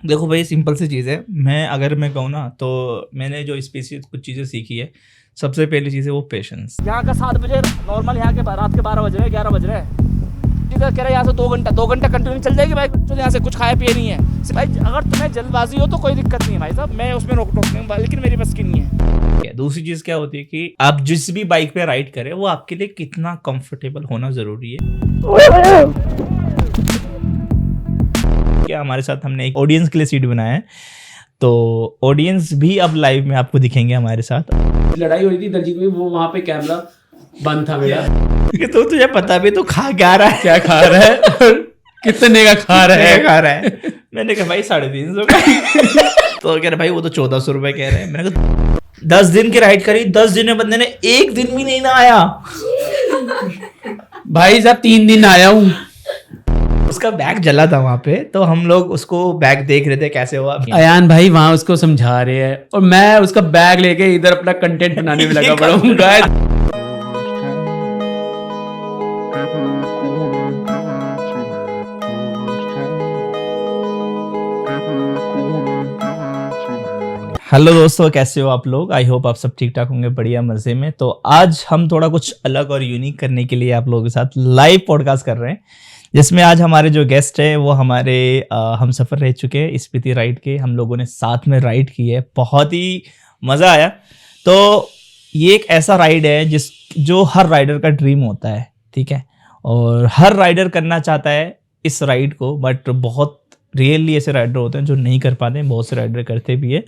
देखो भाई, सिंपल सी चीज़ है। अगर मैं कहूँ ना, तो मैंने जो स्पेसिफिक कुछ चीज़ें सीखी है, सबसे पहली चीज़ है वो पेशेंस। यहाँ का 7 बजे नॉर्मल, यहाँ के रात के 12 बज रहे हैं, 11 बज रहे हैं। कह रहे हैं यहाँ से 2 घंटा कंटिन्यू चल जाएगी भाई, तो यहाँ से कुछ खाया पिया नहीं है भाई। अगर तुम्हें जल्दबाजी हो तो कोई दिक्कत नहीं है भाई साहब, मैं उसमें रोक टोक नहीं, लेकिन मेरी बस की नहीं है। दूसरी चीज़ क्या होती है कि आप जिस भी बाइक पे राइड करें वो आपके लिए कितना कंफर्टेबल होना ज़रूरी है। क्या हमारे साथ हमने एक ऑडियंस के लिए सीट बनाया है, तो ऑडियंस भी अब लाइव में आपको दिखेंगे हमारे साथ। लड़ाई हो रही थी दलजीत में, वो वहाँ पे कैमरा बंद था मेरा। तो तुझे पता भी तो खा क्या रहा है, क्या खा रहा है कितने का खा रहा है। मैंने कहा भाई 350 का। तो कह रहे भाई वो तो 1400 रुपए कह रहे हैं। मैंने कहा 10 दिन की राइड करी, 10 दिन में बंदे ने एक दिन भी नहीं नहाया। भाई साहब 3 दिन आया हूँ। उसका बैग जला था वहां पे, तो हम लोग उसको बैग देख रहे थे कैसे हुआ। अयान भाई वहां उसको समझा रहे हैं और मैं उसका बैग लेके इधर अपना कंटेंट बनाने में लगा पड़ा हूँ। हेलो दोस्तों, कैसे हो आप लोग? आई होप आप सब ठीक ठाक होंगे, बढ़िया मजे में। तो आज हम थोड़ा कुछ अलग और यूनिक करने के लिए आप लोगों के साथ लाइव पॉडकास्ट कर रहे हैं, जिसमें आज हमारे जो गेस्ट है वो हमारे हम सफ़र रह चुके हैं स्पीति राइड के। हम लोगों ने साथ में राइड की है, बहुत ही मज़ा आया। तो ये एक ऐसा राइड है जो हर राइडर का ड्रीम होता है, ठीक है, और हर राइडर करना चाहता है इस राइड को, बट बहुत रियली ऐसे राइडर होते हैं जो नहीं कर पाते हैं, बहुत से राइडर करते भी है।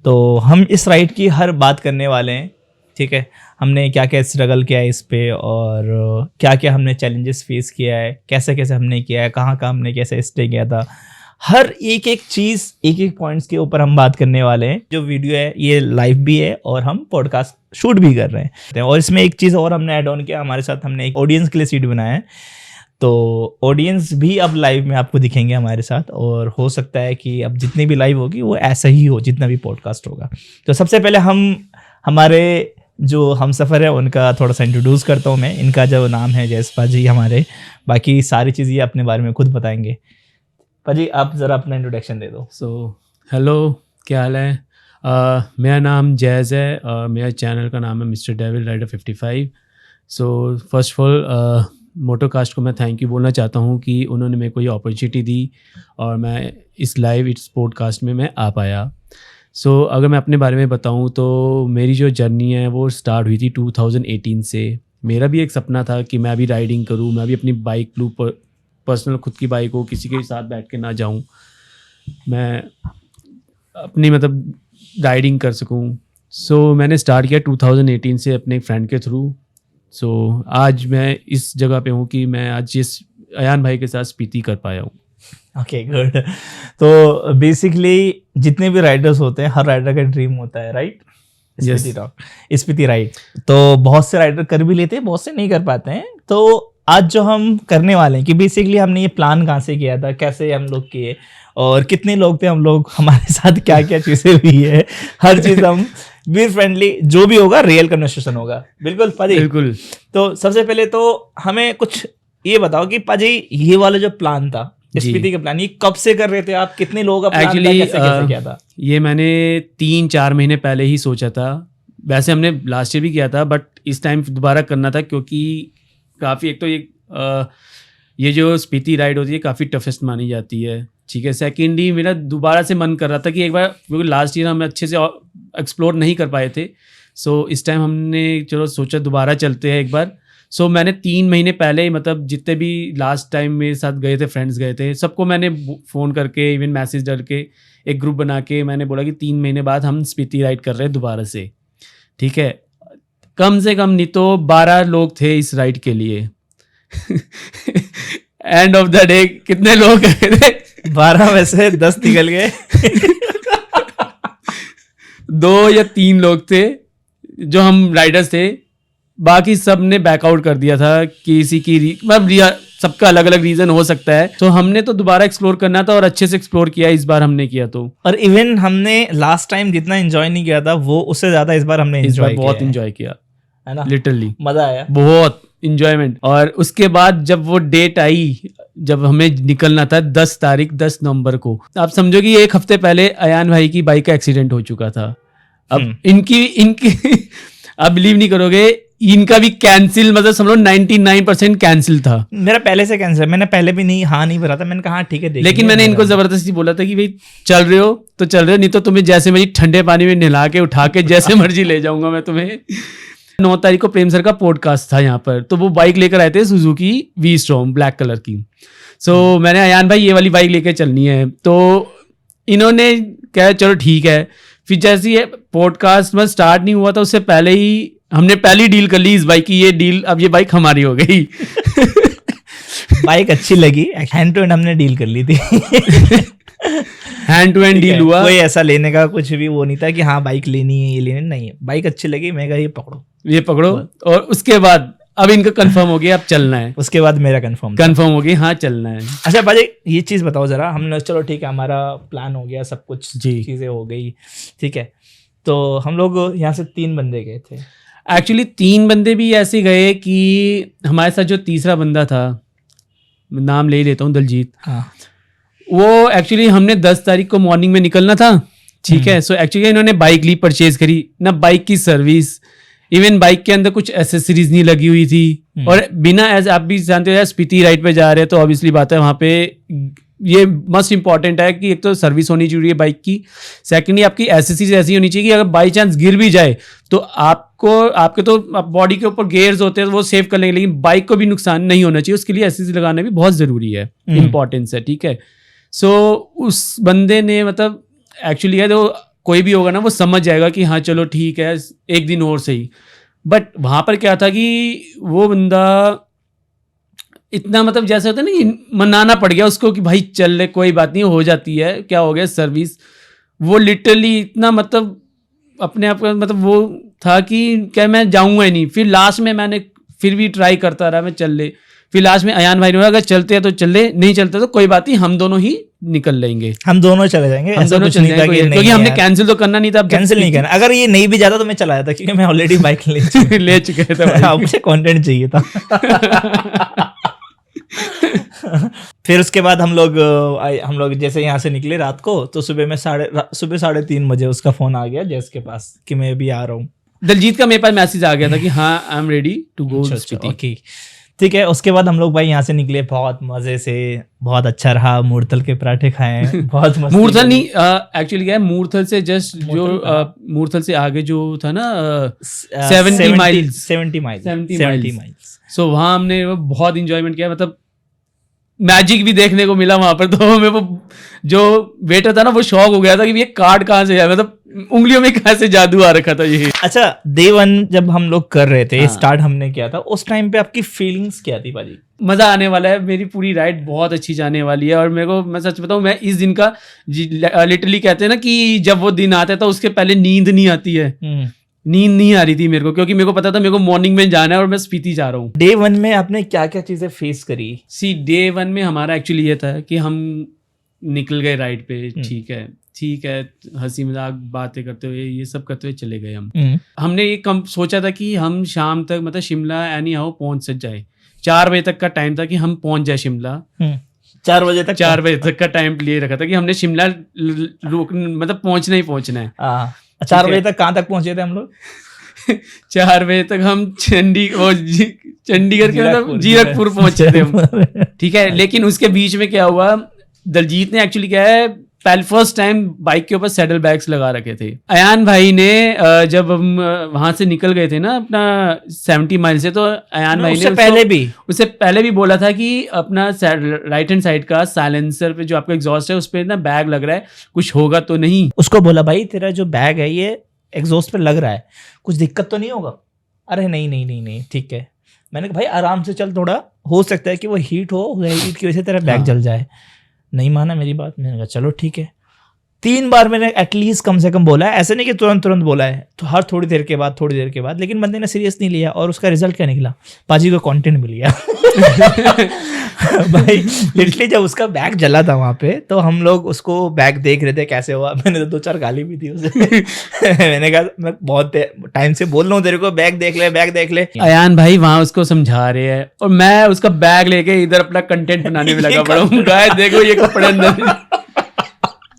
तो हम इस राइड की हर बात करने वाले हैं, ठीक है। हमने क्या क्या स्ट्रगल किया है इस पे, और क्या क्या हमने चैलेंजेस फेस किया है, कैसे कैसे हमने किया है, कहाँ कहाँ हमने कैसे स्टे किया था, हर एक चीज़, एक पॉइंट्स के ऊपर हम बात करने वाले हैं। जो वीडियो है ये लाइव भी है और हम पॉडकास्ट शूट भी कर रहे हैं। और इसमें एक चीज़ और हमने ऐड ऑन किया, हमारे साथ हमने एक ऑडियंस के लिए सीट बनाया है, तो ऑडियंस भी अब लाइव में आपको दिखेंगे हमारे साथ। और हो सकता है कि अब जितनी भी लाइव होगी वो ऐसा ही हो जितना भी पॉडकास्ट होगा। तो सबसे पहले हमारे जो हम सफ़र है उनका थोड़ा सा इंट्रोड्यूस करता हूँ मैं। इनका जो नाम है जयेश पाजी हमारे, बाकी सारी चीज़ ये अपने बारे में खुद बताएंगे। पाजी आप ज़रा अपना इंट्रोडक्शन दे दो। हेलो, क्या हाल है? मेरा नाम जयेश है, मेरा चैनल का नाम है mister devil rider 55। First of all Motocast को मैं थैंक यू बोलना चाहता हूँ कि उन्होंने मेरे को ये अपॉर्चुनिटी दी और मैं इस लाइव इस पॉडकास्ट में मैं आ पाया। अगर मैं अपने बारे में बताऊँ तो मेरी जो जर्नी है वो स्टार्ट हुई थी 2018 से। मेरा भी एक सपना था कि मैं भी राइडिंग करूँ, मैं भी अपनी बाइक लूँ, पर्सनल खुद की बाइक हो, किसी के साथ बैठ के ना जाऊँ, मैं अपनी मतलब राइडिंग कर सकूँ। मैंने स्टार्ट किया 2018 से अपने फ्रेंड के थ्रू। आज मैं इस जगह पे हूँ कि मैं आज जिस अयान भाई के साथ स्पीति कर पाया हूँ। Okay, good. तो बेसिकली जितने भी राइडर्स होते हैं, हर राइडर का ड्रीम होता है, राइट? स्पीति राइड। तो बहुत से राइडर कर भी लेते हैं, बहुत से नहीं कर पाते हैं। तो आज जो हम करने वाले हैं कि बेसिकली हमने ये प्लान कहाँ से किया था, कैसे हम लोग किए, और कितने लोग थे हम लोग, हमारे साथ क्या क्या चीज़ें हुई है, हर चीज़ हम बी फ्रेंडली, जो भी होगा रियल कन्वर्सेशन होगा। बिल्कुल पाजी, बिल्कुल। तो सबसे पहले तो हमें कुछ ये बताओ कि पाजी ये वाला जो प्लान था स्पीति का प्लान, ये कब से कर रहे थे आप? कितने लोगों का प्लान था, कैसे किया था? ये मैंने 3-4 महीने पहले ही सोचा था। वैसे हमने लास्ट ईयर भी किया था, बट इस टाइम दोबारा करना था क्योंकि काफ़ी, एक तो ये जो स्पीति राइड होती है काफ़ी टफेस्ट मानी जाती है, ठीक है। सेकेंडली मेरा दोबारा से मन कर रहा था कि एक बार, क्योंकि लास्ट ईयर हम अच्छे से एक्सप्लोर नहीं कर पाए थे। इस टाइम हमने चलो सोचा दोबारा चलते हैं एक बार। मैंने 3 महीने पहले, मतलब जितने भी लास्ट टाइम मेरे साथ गए थे, फ्रेंड्स गए थे, सबको मैंने फ़ोन करके, इवन मैसेज डाल के एक ग्रुप बना के मैंने बोला कि 3 महीने बाद हम स्पीति राइड कर रहे हैं दोबारा से, ठीक है। कम से कम नहीं तो 12 लोग थे इस राइड के लिए। एंड ऑफ द डे कितने लोग गए थे? 12 में से 10 निकल गए। 2 या 3 लोग थे जो हम राइडर्स थे, बाकी सब ने बैकआउट कर दिया था। किसी की मतलब सबका अलग अलग रीजन हो सकता है। हमने तो दोबारा एक्सप्लोर करना था और अच्छे से एक्सप्लोर किया इस बार हमने किया। तो और इवन हमने लास्ट टाइम जितना एंजॉय नहीं किया था वो उससे ज्यादा इस बार हमने बहुत एंजॉय किया, है ना? लिटरली मजा आया, बहुत इंजॉयमेंट। और उसके बाद जब वो डेट आई जब हमें निकलना था 10 तारीख 10 नवंबर को, आप समझो कि एक हफ्ते पहले अयान भाई की बाइक का एक्सीडेंट हो चुका था। अब इनकी आप बिलीव नहीं करोगे, इनका भी कैंसिल, मतलब समझ लो 99% कैंसिल था। मेरा पहले से कैंसिल, मैंने पहले भी नहीं भरा था, मैंने कहा ठीक है लेकिन मैंने इनको जबरदस्ती बोला था कि भाई चल रहे हो तो चल रहे हो, नहीं तो तुम्हें जैसे मेरी ठंडे पानी में नहला के उठा के जैसे मर्जी ले जाऊंगा मैं तुम्हें। 9 तारीख को प्रेम सर का पॉडकास्ट था यहाँ पर, तो वो बाइक लेकर आए थे सुजुकी वी-स्टॉर्म ब्लैक कलर की। सो मैंने अयान भाई ये वाली बाइक लेके चलनी है, तो इन्होंने कहा चलो ठीक है। फिर जैसे ये पॉडकास्ट में स्टार्ट नहीं हुआ था उससे पहले ही हमने पहली डील कर ली इस बाइक की, ये डील अब ये बाइक हमारी हो गई। बाइक अच्छी लगी, हैंड टू हैंड हमने डील कर ली थी। हैंड टू हैंड डील हुआ, कोई ऐसा लेने का कुछ भी वो नहीं था कि हाँ बाइक लेनी है, ये लेनी नहीं है। बाइक अच्छी लगी, मैं कहा ये पकड़ो। और उसके बाद अब इनका कंफर्म हो गया, अब चलना है। उसके बाद मेरा कंफर्म हो गया, हाँ चलना है। अच्छा भाई ये चीज बताओ जरा, हमने चलो ठीक है हमारा प्लान हो गया, सब कुछ जी चीजें हो गई, ठीक है। तो हम लोग यहाँ से 3 बंदे गए थे। एक्चुअली 3 बंदे भी ऐसे गए कि हमारे साथ जो तीसरा बंदा था, नाम ले ही लेता हूँ, दलजीत। हाँ, वो एक्चुअली हमने 10 तारीख को मॉर्निंग में निकलना था, ठीक है। सो एक्चुअली इन्होंने बाइक ली, परचेज करी ना, बाइक की सर्विस, इवन बाइक के अंदर कुछ एसेसरीज नहीं लगी हुई थी। और बिना, एज आप भी जानते हो स्पीति राइड पे जा रहे हैं तो ऑब्वियसली बात है वहाँ पे ये मस्ट इंपॉर्टेंट है कि एक तो सर्विस होनी चाहिए बाइक की, सेकेंडली आपकी एसेसरीज ऐसी होनी चाहिए कि अगर बाई चांस गिर भी जाए तो आपके तो बॉडी के ऊपर गेयर्स होते हैं वो सेव कर लेंगे, लेकिन बाइक को भी नुकसान नहीं होना चाहिए, उसके लिए एसेसरीज लगाना भी बहुत ज़रूरी है, इंपॉर्टेंस है, ठीक है। सो उस बंदे ने मतलब एक्चुअली है तो कोई भी होगा ना वो समझ जाएगा कि हाँ चलो ठीक है एक दिन और सही। बट वहाँ पर क्या था कि वो बंदा इतना मतलब जैसे होता है ना कि मनाना पड़ गया उसको कि भाई चल ले, कोई बात नहीं हो जाती है, क्या हो गया सर्विस। वो लिटरली इतना मतलब अपने आप का मतलब वो था कि क्या मैं जाऊँगा ही नहीं। फिर लास्ट में मैंने फिर भी ट्राई करता रहा, मैं चल ले। फिर लास्ट में अयान भाई ने बोला अगर चलते हैं तो चल ले, नहीं चलते तो कोई बात नहीं, हम दोनों ही निकल लेंगे, हम दोनों चले जाएंगे, हम दोनों चले जाएंगे, क्योंकि हमने कैंसिल तो करना नहीं था। कैंसिल नहीं करना, अगर ये नहीं भी जाता तो मैं चलाया था क्योंकि मैं ऑलरेडी बाइक ले चुके थे भाई। मुझे कंटेंट चाहिए था। फिर उसके बाद हम लोग जैसे यहाँ से निकले रात को, तो सुबह 3:30 बजे उसका फोन आ गया जैस के पास कि मैं भी आ रहा हूँ। दलजीत का मेरे पास मैसेज आ गया था कि हाँ I am ready to go Spiti. Okay ठीक है। उसके बाद हम लोग भाई यहाँ से निकले, बहुत मजे से, बहुत अच्छा रहा। मूर्थल के पराठे खाए, बहुत मस्त। मूर्थल नहीं, एक्चुअली क्या है, मूर्थल से जस्ट जो मूर्थल से आगे जो था ना 70 माइल्स, सो वहाँ हमने बहुत इंजॉयमेंट किया, मतलब मैजिक भी देखने को मिला वहां पर। तो हमें वो जो वेटर था ना वो शॉक हो गया था कि ये कार्ड कहाँ से आया, मतलब उंगलियों में कहाँ से जादू आ रखा था ये। अच्छा डे 1 जब हम लोग कर रहे थे, स्टार्ट हमने किया था, उस टाइम पे आपकी फीलिंग्स क्या थी भाजी? मजा आने वाला है, मेरी पूरी राइड बहुत अच्छी जाने वाली है। और मेरे को, मैं सच बताऊं, मैं इस दिन का लिटरली कहते हैं ना कि जब वो दिन आता है तो उसके पहले नींद नहीं आती है, नींद नहीं आ रही थी मेरे को, क्योंकि मेरे को पता था मेरे को मॉर्निंग में जाना है और मैं स्पीति जा रहा हूँ। डे 1 में आपने क्या क्या चीजें फेस करी? डे 1 में हमारा एक्चुअली ये था कि हम निकल गए राइड पे, ठीक है, हंसी मजाक बातें करते हुए ये सब करते हुए चले गए हम। हमने ये कम सोचा था कि हम शाम तक मतलब शिमला एनी हाउ पहुंच सक जाए। 4 बजे तक का टाइम था कि हम पहुंच जाए शिमला। 4 बजे तक का टाइम लिए रखा था कि हमने शिमला मतलब पहुंचना ही पहुंचना है। 4 बजे तक कहाँ तक पहुंचे थे हम लोग? 4 बजे तक हम चंडीगढ़ के मतलब जीरकपुर पहुंचे थे हम, ठीक है। लेकिन उसके बीच में क्या हुआ, दलजीत ने एक्चुअली क्या है पहले फर्स्ट टाइम बाइक के ऊपर सैडल बैग्स लगा रखे थे। अयान भाई ने जब हम वहां से निकल गए थे ना अपना 70 माइल से, तो अयान भाई ने उससे पहले भी बोला था कि अपना राइट हैंड साइड का साइलेंसर पे जो आपका एग्जॉस्ट है उस पर ना बैग लग रहा है, कुछ होगा तो नहीं। उसको बोला भाई तेरा जो बैग है ये एग्जॉस्ट पे लग रहा है, कुछ दिक्कत तो नहीं होगा? अरे नहीं ठीक है। मैंने कहा भाई आराम से चल, थोड़ा हो सकता है कि वो हीट की वजह से तेरा बैग जल जाए। नहीं माना मेरी बात। मैंने कहा चलो ठीक है। 3 बार मैंने एटलीस्ट कम से कम बोला है, ऐसे नहीं कि तुरंत तुरंत बोला है, तो हर थोड़ी देर के बाद, लेकिन बंदे ने सीरियस नहीं लिया और उसका रिजल्ट क्या निकला, पाजी को कंटेंट मिल गया। भाई लिटरली जब उसका बैग जला था वहां पे, तो हम लोग उसको बैग देख रहे थे कैसे हुआ, मैंने तो 2-4 गाली भी दी उसे। मैंने कहा मैं बहुत टाइम से बोल रहा हूँ तेरे को बैग देख ले। अयान भाई वहां उसको समझा रहे हैं और मैं उसका बैग लेके इधर अपना कंटेंट बनाने में लगा पड़ा हूँ। गाइस देखो ये कपड़े अंदर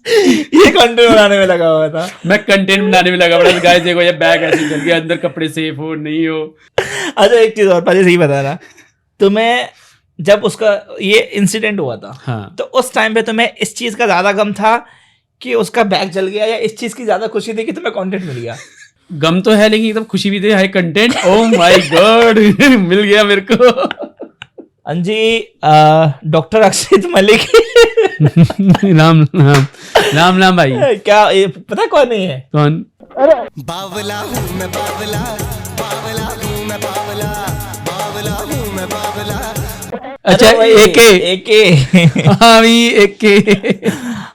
ये कंटेंट बनाने में लगा हुआ था, मैं कंटेंट बनाने में लगा पड़ा। गाइस देखो ये बैग ऐसे चल गया, अंदर कपड़े सेफ हो नहीं हो। अच्छा एक चीज और पाजी सही बता रहा, तुम्हें जब उसका ये इंसिडेंट हुआ था, हाँ तो उस टाइम पे तुम्हें इस चीज का ज्यादा गम था कि उसका बैग जल गया, या इस चीज की ज्यादा खुशी थी कि तुम्हें कंटेंट मिल गया? गम तो है लेकिन एकदम खुशी भी थी, high content, oh my god मिल गया मेरे को। अंजी डॉक्टर अक्षित मलिक राम राम राम राम भाई। क्या ये पता कौन है ये? कौन? बावला हूँ मैं बावला, बावला हूँ मैं बावला, बावला हूँ मैं बावला। अच्छा एके हाँ भाई एके,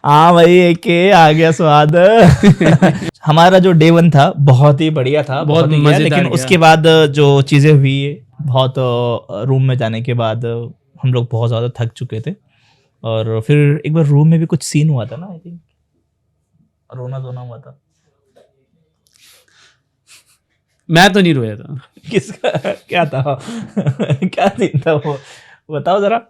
हाँ भाई एके आ गया स्वाद। हमारा जो डे 1 था बहुत ही बढ़िया था, बहुत ही गया, मजेदार लेकिन गया। उसके बाद जो चीजें हुई बहुत, रूम में जाने के बाद हम लोग बहुत ज्यादा थक चुके थे, और फिर एक बार रूम में भी कुछ सीन हुआ था ना, आई थिंक रोना धोना हुआ था। मैं तो नहीं रोया था। किसका क्या था? क्या सीन था वो, बताओ जरा।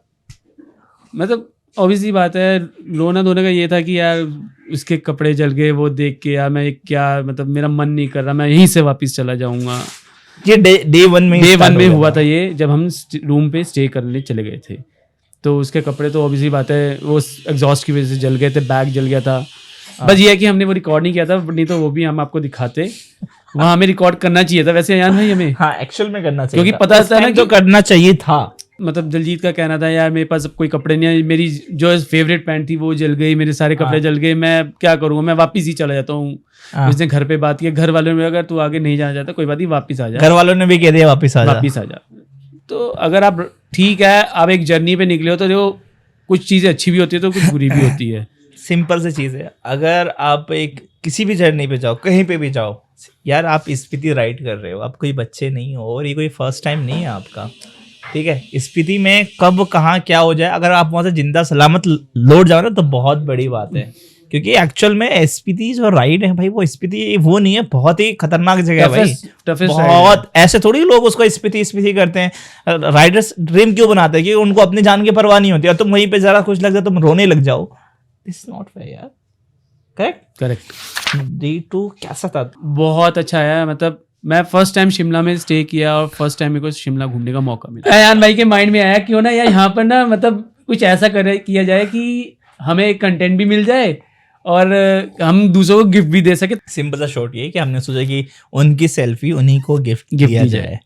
मतलब ऑब्वियसली बात है, रोना धोने का ये था कि यार उसके कपड़े जल गए वो देख के, यार मैं क्या, मतलब मेरा मन नहीं कर रहा, मैं यहीं से वापस चला जाऊंगा। ये डे 1 में डे 1 में हुआ था ये, जब हम रूम पे स्टे करने चले गए थे, तो उसके कपड़े तो ऑब्वियसली बात है वो एग्जॉस्ट की वजह से जल गए थे, बैग जल गया था। बस ये है कि हमने वो रिकॉर्ड नहीं किया था, नहीं तो वो भी हम आपको दिखाते। वहाँ हमें रिकॉर्ड करना चाहिए था वैसे अयान भाई हमें, हाँ एक्चुअल में करना चाहिए, क्योंकि पता था ना जो करना चाहिए था। मतलब दिलजीत का कहना था यार मेरे पास अब कोई कपड़े नहीं है, मेरी जो फेवरेट पैंट थी वो जल गई, मेरे सारे कपड़े जल गए, मैं क्या करूँगा, मैं वापिस ही चला जाता हूँ। उसने घर पे बात की, घर वालों ने अगर तू आगे नहीं जाना चाहता कोई बात नहीं, वापिस आ जा। घर वालों ने भी कह दिया वापिस आ जा। तो अगर आप ठीक है, आप एक जर्नी पे निकले हो, तो जो कुछ चीज़ें अच्छी भी होती है तो कुछ बुरी भी होती है। सिंपल सी चीज़ है, अगर आप एक किसी भी जर्नी पे जाओ, कहीं पे भी जाओ यार, आप स्पीति राइड कर रहे हो, आप कोई बच्चे नहीं हो और ये कोई फर्स्ट टाइम नहीं है आपका, ठीक है। स्पीति में कब कहाँ क्या हो जाए, अगर आप वहाँ से जिंदा सलामत लौट जाओ ना तो बहुत बड़ी बात है, क्योंकि एक्चुअल में स्पीति जो राइड है भाई, वो स्पीति वो नहीं है, बहुत ही खतरनाक जगह है भाई, बहुत ऐसे थोड़ी लोग उसको स्पीति करते हैं। राइडर्स ड्रीम क्यों बनाते हैं कि उनको अपनी जान की परवाह नहीं होती, और तुम वहीं पे जरा कुछ लग जाए तुम रोने लग जाओ, दिस नॉट फेयर यार। करेक्ट। D2 कैसा था? बहुत अच्छा है, मतलब मैं फर्स्ट टाइम शिमला में स्टे किया और फर्स्ट टाइम मेरे को शिमला घूमने का मौका मिला। अयान भाई के माइंड में आया क्यों ना यार यहाँ पर ना मतलब कुछ ऐसा किया जाए कि हमें एक कंटेंट भी मिल जाए और हम दूसरों को गिफ्ट भी दे सके। सिंपल सा शॉर्ट ये कि हमने सोचा कि उनकी सेल्फी उन्हीं को गिफ्ट दिया जाए,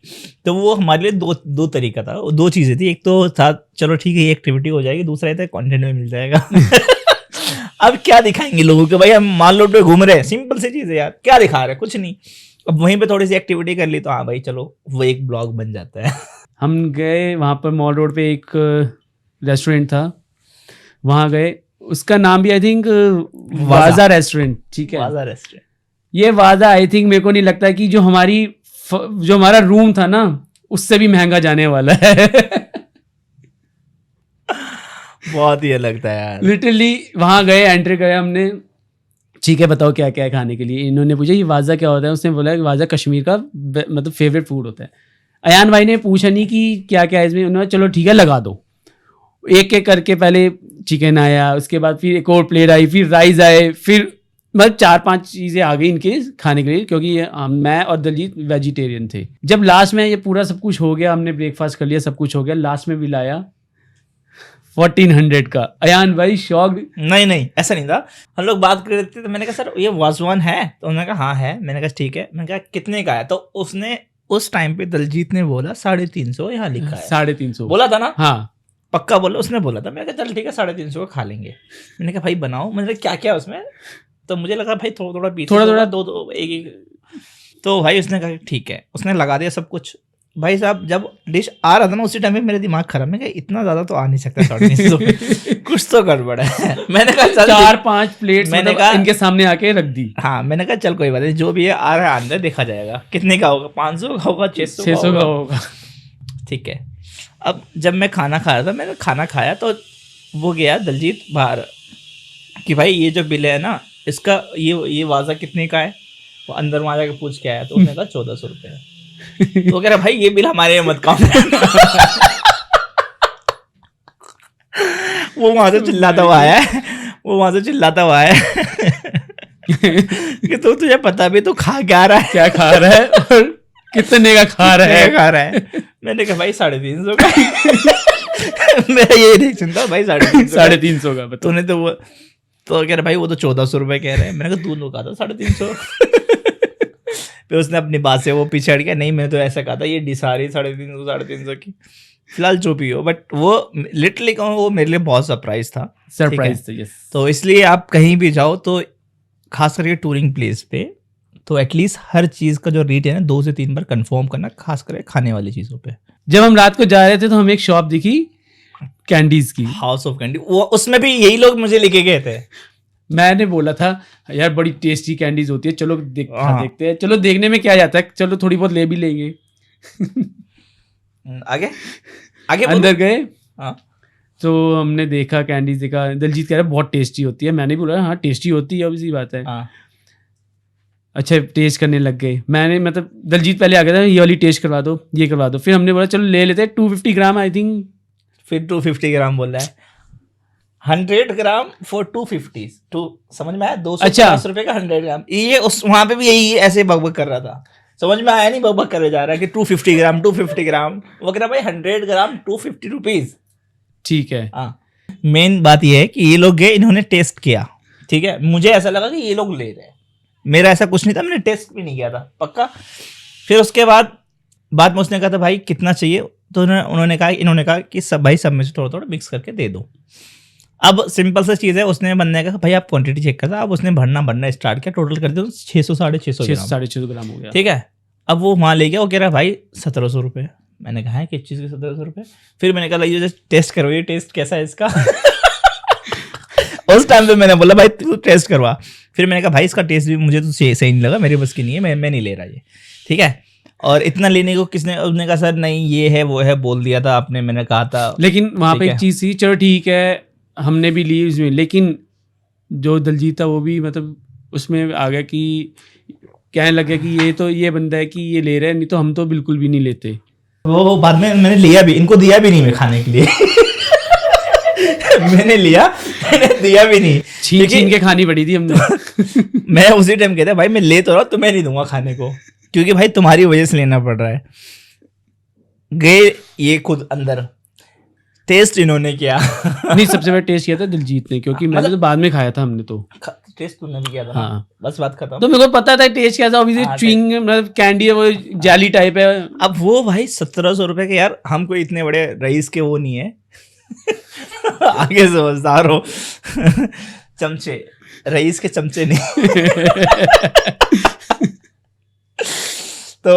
तो वो हमारे लिए दो तरीका था, दो चीजें थी। एक तो था चलो ठीक है ये एक्टिविटी हो जाएगी, दूसरा था कंटेंट में मिल जाएगा। अब क्या दिखाएंगे लोगों को भाई, हम मान लो पे घूम रहे हैं, सिंपल सी चीज है यार, क्या दिखा रहे हैं, कुछ नहीं। अब वहीं पे थोड़ी सी एक्टिविटी कर ली तो हाँ भाई चलो वो एक ब्लॉग बन जाता है। हम गए वहाँ पर मॉल रोड पे एक रेस्टोरेंट था, वहाँ गए, उसका नाम भी आई थिंक वाजा रेस्टोरेंट, ठीक है वाजा रेस्टोरेंट। ये वाजा आई थिंक मेरे को नहीं लगता कि जो हमारा रूम था ना उससे भी महंगा जाने वाला है। बहुत ही अलग था यार, लिटरली वहाँ गए, एंट्री करे हमने, ठीक है बताओ क्या क्या है खाने के लिए। इन्होंने पूछा ये वाजा क्या होता है, उसने बोला कि वाजा कश्मीर का मतलब फेवरेट फूड होता है। अयान भाई ने पूछा नहीं कि क्या क्या है इसमें, उन्होंने चलो ठीक है लगा दो, एक एक करके पहले चिकन आया, उसके बाद फिर एक और प्लेट आई, फिर राइस आए, फिर मतलब 4-5 चीज़ें आ गई इनके खाने के लिए, क्योंकि मैं और दलजीत वेजिटेरियन थे। जब लास्ट में ये पूरा सब कुछ हो गया, हमने ब्रेकफास्ट कर लिया, सब कुछ हो गया, लास्ट में बिल आया 1400 का। अयान भाई शॉक। नहीं ऐसा नहीं था, हम लोग बात कर रहे थे तो मैंने कहा सर ये वाजवान है, तो उन्होंने कहा हाँ है, मैंने कहा ठीक है, मैंने कहा कितने का है, तो उसने उस टाइम पे दलजीत ने बोला 350 यहाँ लिखा है, 350 बोला था ना, हाँ पक्का बोला, उसने बोला था। मैंने कहा चल ठीक है 350 का खा लेंगे। मैंने कहा भाई बनाओ, मैंने कहा क्या क्या उसमें, तो मुझे लगा भाई थोड़ा पीस, थोड़ा दो एक, तो भाई उसने कहा ठीक है, उसने लगा दिया सब कुछ, भाई साहब जब डिश आ रहा था ना उसी टाइम पे मेरा दिमाग खराब, मैं कहा इतना ज्यादा तो आ नहीं सकता 350 कुछ तो गड़बड़ है। मैंने कहा चल 4-5 प्लेट मैंने मतलब कहा इनके सामने आके रख दी। हाँ मैंने कहा चल कोई बात नहीं, जो भी है आ रहा है अंदर देखा जाएगा, कितने का होगा, 500 का होगा, 600 का होगा। ठीक है। अब जब मैं खाना खा रहा था, मैंने खाना खाया तो वो गया दलजीत बाहर कि भाई ये जो बिल है ना इसका ये वाजा कितने का है, वो अंदर वहाँ जाके पूछ के आया तो उसने कहा 1400 रुपये है। तो वो कह रहा भाई ये बिल हमारे मत काउंट। वो वहां से चिल्लाता हुआ आया है, वो वहां से चिल्लाता हुआ आया कि तो तुझे पता भी तो खा क्या रहा है, क्या खा रहा है और कितने का खा रहा है। खा रहा है। मैंने कहा भाई 350 का। मेरा ये रिएक्शन था भाई 350 का। तूने तो वो तो कह रहा भाई वो तो 1400 रुपये कह रहे हैं। मैंने कहा तू कहा था 350। फिर उसने अपनी बात से वो पीछे हट गया, नहीं मैं तो ऐसा कहा था, ये डिसारी 350 की। फिलहाल जो भी हो, बट वो लिटरली कहूँ वो मेरे लिए बहुत सरप्राइज था। तो इसलिए आप कहीं भी जाओ तो खास करके टूरिंग प्लेस पे तो एटलीस्ट हर चीज़ का जो रेट है ना 2 से 3 बार कंफर्म करना, खास करके खाने वाली चीज़ों पे। जब हम रात को जा रहे थे तो हमें एक शॉप दिखी कैंडीज की, हाउस ऑफ कैंडी, वो उसमें भी यही लोग मुझे लेके गए थे। मैंने बोला था यार बड़ी टेस्टी कैंडीज होती है, चलो हाँ। देखते हैं, चलो देखने में क्या जाता है, चलो थोड़ी बहुत ले भी लेंगे। आगे आगे अंदर गए हाँ। तो हमने देखा कैंडीज, देखा, दलजीत कह रहा है बहुत टेस्टी होती है। मैंने बोला हाँ टेस्टी होती है, ऑब्वियसली बात है। हाँ। अच्छा टेस्ट करने लग गए। मैंने मतलब दलजीत पहले आ गया था, ये वाली टेस्ट करवा दो, ये करवा दो। फिर हमने बोला चलो ले लेते हैं 250 ग्राम आई थिंक। फिर 250 ग्राम बोल रहा है, 100 ग्राम फॉर 250। समझ में आया? 250 रुपए का 100 ग्राम। ये उस वहां पे भी यही ऐसे बकबक कर रहा था, समझ में आया नहीं? बकबक करे जा रहा है कि 250 ग्राम 250 ग्राम। वो कह रहा भाई 100 ग्राम 250 रुपीज। ठीक है। हाँ, मेन बात ये है कि ये लोग गए, इन्होंने टेस्ट किया, ठीक है। मुझे ऐसा लगा कि ये लोग ले रहे हैं, मेरा ऐसा कुछ नहीं था, मैंने टेस्ट भी नहीं किया था पक्का। फिर उसके बाद में उसने कहा था भाई कितना चाहिए, तो इन्होंने कहा कि सब भाई सब में से थोड़ा थोड़ा मिक्स करके दे दो। अब सिंपल सा चीज़ है, उसने बनने का भाई आप क्वांटिटी चेक करता, अब उसने भरना स्टार्ट किया, टोटल कर दिया 600 650 ग्राम हो गया। ठीक है। अब वो वहाँ ले गया, वो कह रहा भाई 1700 रुपये। मैंने कहा है किस चीज़ के 1700 रुपये? फिर मैंने कहा ये टेस्ट करो, ये टेस्ट कैसा है इसका। उस टाइम पे मैंने बोला भाई तू टेस्ट करवा। फिर मैंने कहा भाई इसका टेस्ट भी मुझे तो सही नहीं लगा, मेरे बस की नहीं है, मैं नहीं ले रहा ये, ठीक है। और इतना लेने को उसने कहा सर नहीं ये है वो है, बोल दिया था आपने, मैंने कहा था। लेकिन वहाँ पे एक चीज़ थी, चलो ठीक है हमने भी ली उसमें, लेकिन जो दलजीत था वो भी मतलब उसमें आ गया कि कहने लग गया कि ये बंदा है कि ये ले रहा है, नहीं तो हम तो बिल्कुल भी नहीं लेते। वो बाद में मैंने लिया भी, इनको दिया भी नहीं मैं खाने के लिए। मैंने दिया भी नहीं, छीन के खानी पड़ी थी हमने। मैं उसी टाइम कहता भाई मैं ले तो रहा हूँ, तुम्हें नहीं दूंगा खाने को, क्योंकि भाई तुम्हारी वजह से लेना पड़ रहा है। गए ये खुद अंदर, टेस्ट इन्होंने किया। नहीं सबसे पहले टेस्ट किया था दिलजीत ने, क्योंकि मैंने तो बाद में खाया था हमने तो। टेस्ट तूने भी किया था? हाँ बस बात खत्म। तो मेरे को पता था टेस्ट क्या था, ऑब्वियसली च्युइंग मतलब कैंडी है, वो जाली टाइप है। अब वो भाई 1700 रुपए के, यार हम कोई इतने बड़े रईस के वो नहीं है। आगे समझदार हो। चमचे, रईस के चमचे नहीं। तो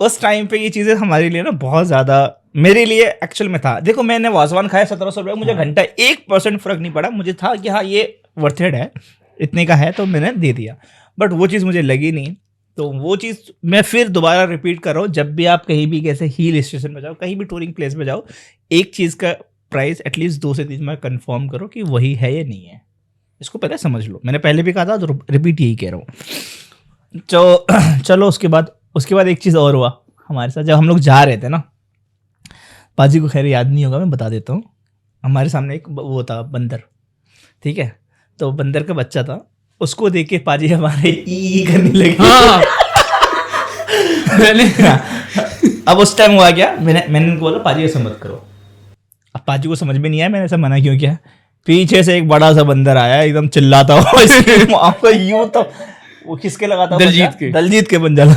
उस टाइम पे ये चीज़ें हमारे लिए ना बहुत ज़्यादा, मेरे लिए एक्चुअल में था। देखो मैंने वाजवान खाया 1700 रुपये, मुझे घंटा 1% फर्क नहीं पड़ा, मुझे था कि हाँ ये वर्थेड है, इतने का है, तो मैंने दे दिया। बट वो चीज़ मुझे लगी नहीं, तो वो चीज़ मैं फिर दोबारा रिपीट कर रहा हूँ। जब भी आप कहीं भी कैसे हिल स्टेशन पे जाओ, कहीं भी टूरिंग प्लेस पे जाओ, एक चीज़ का प्राइस एटलीस्ट 2 से 3 बार कंफर्म करो कि वही है या नहीं है। इसको पता है, समझ लो, मैंने पहले भी कहा था तो रिपीट यही कह रहा हूँ। तो चलो उसके बाद एक चीज़ और हुआ हमारे साथ। जब हम लोग जा रहे थे ना, पाजी को खैर याद नहीं होगा, मैं बता देता हूँ। हमारे सामने एक वो था बंदर, ठीक है। तो बंदर का बच्चा था, उसको देख के पाजी हमारे ई करने लगे। हाँ। अब उस टाइम हुआ क्या, मैंने बोला पाजी ऐसा मत करो। अब पाजी को समझ में नहीं आया मैंने ऐसा मना क्यों किया। पीछे से एक बड़ा सा बंदर आया, एकदम चिल्लाता हुआ। आपको यूं तो वो किसके लगा था? दलजीत के बन जाला।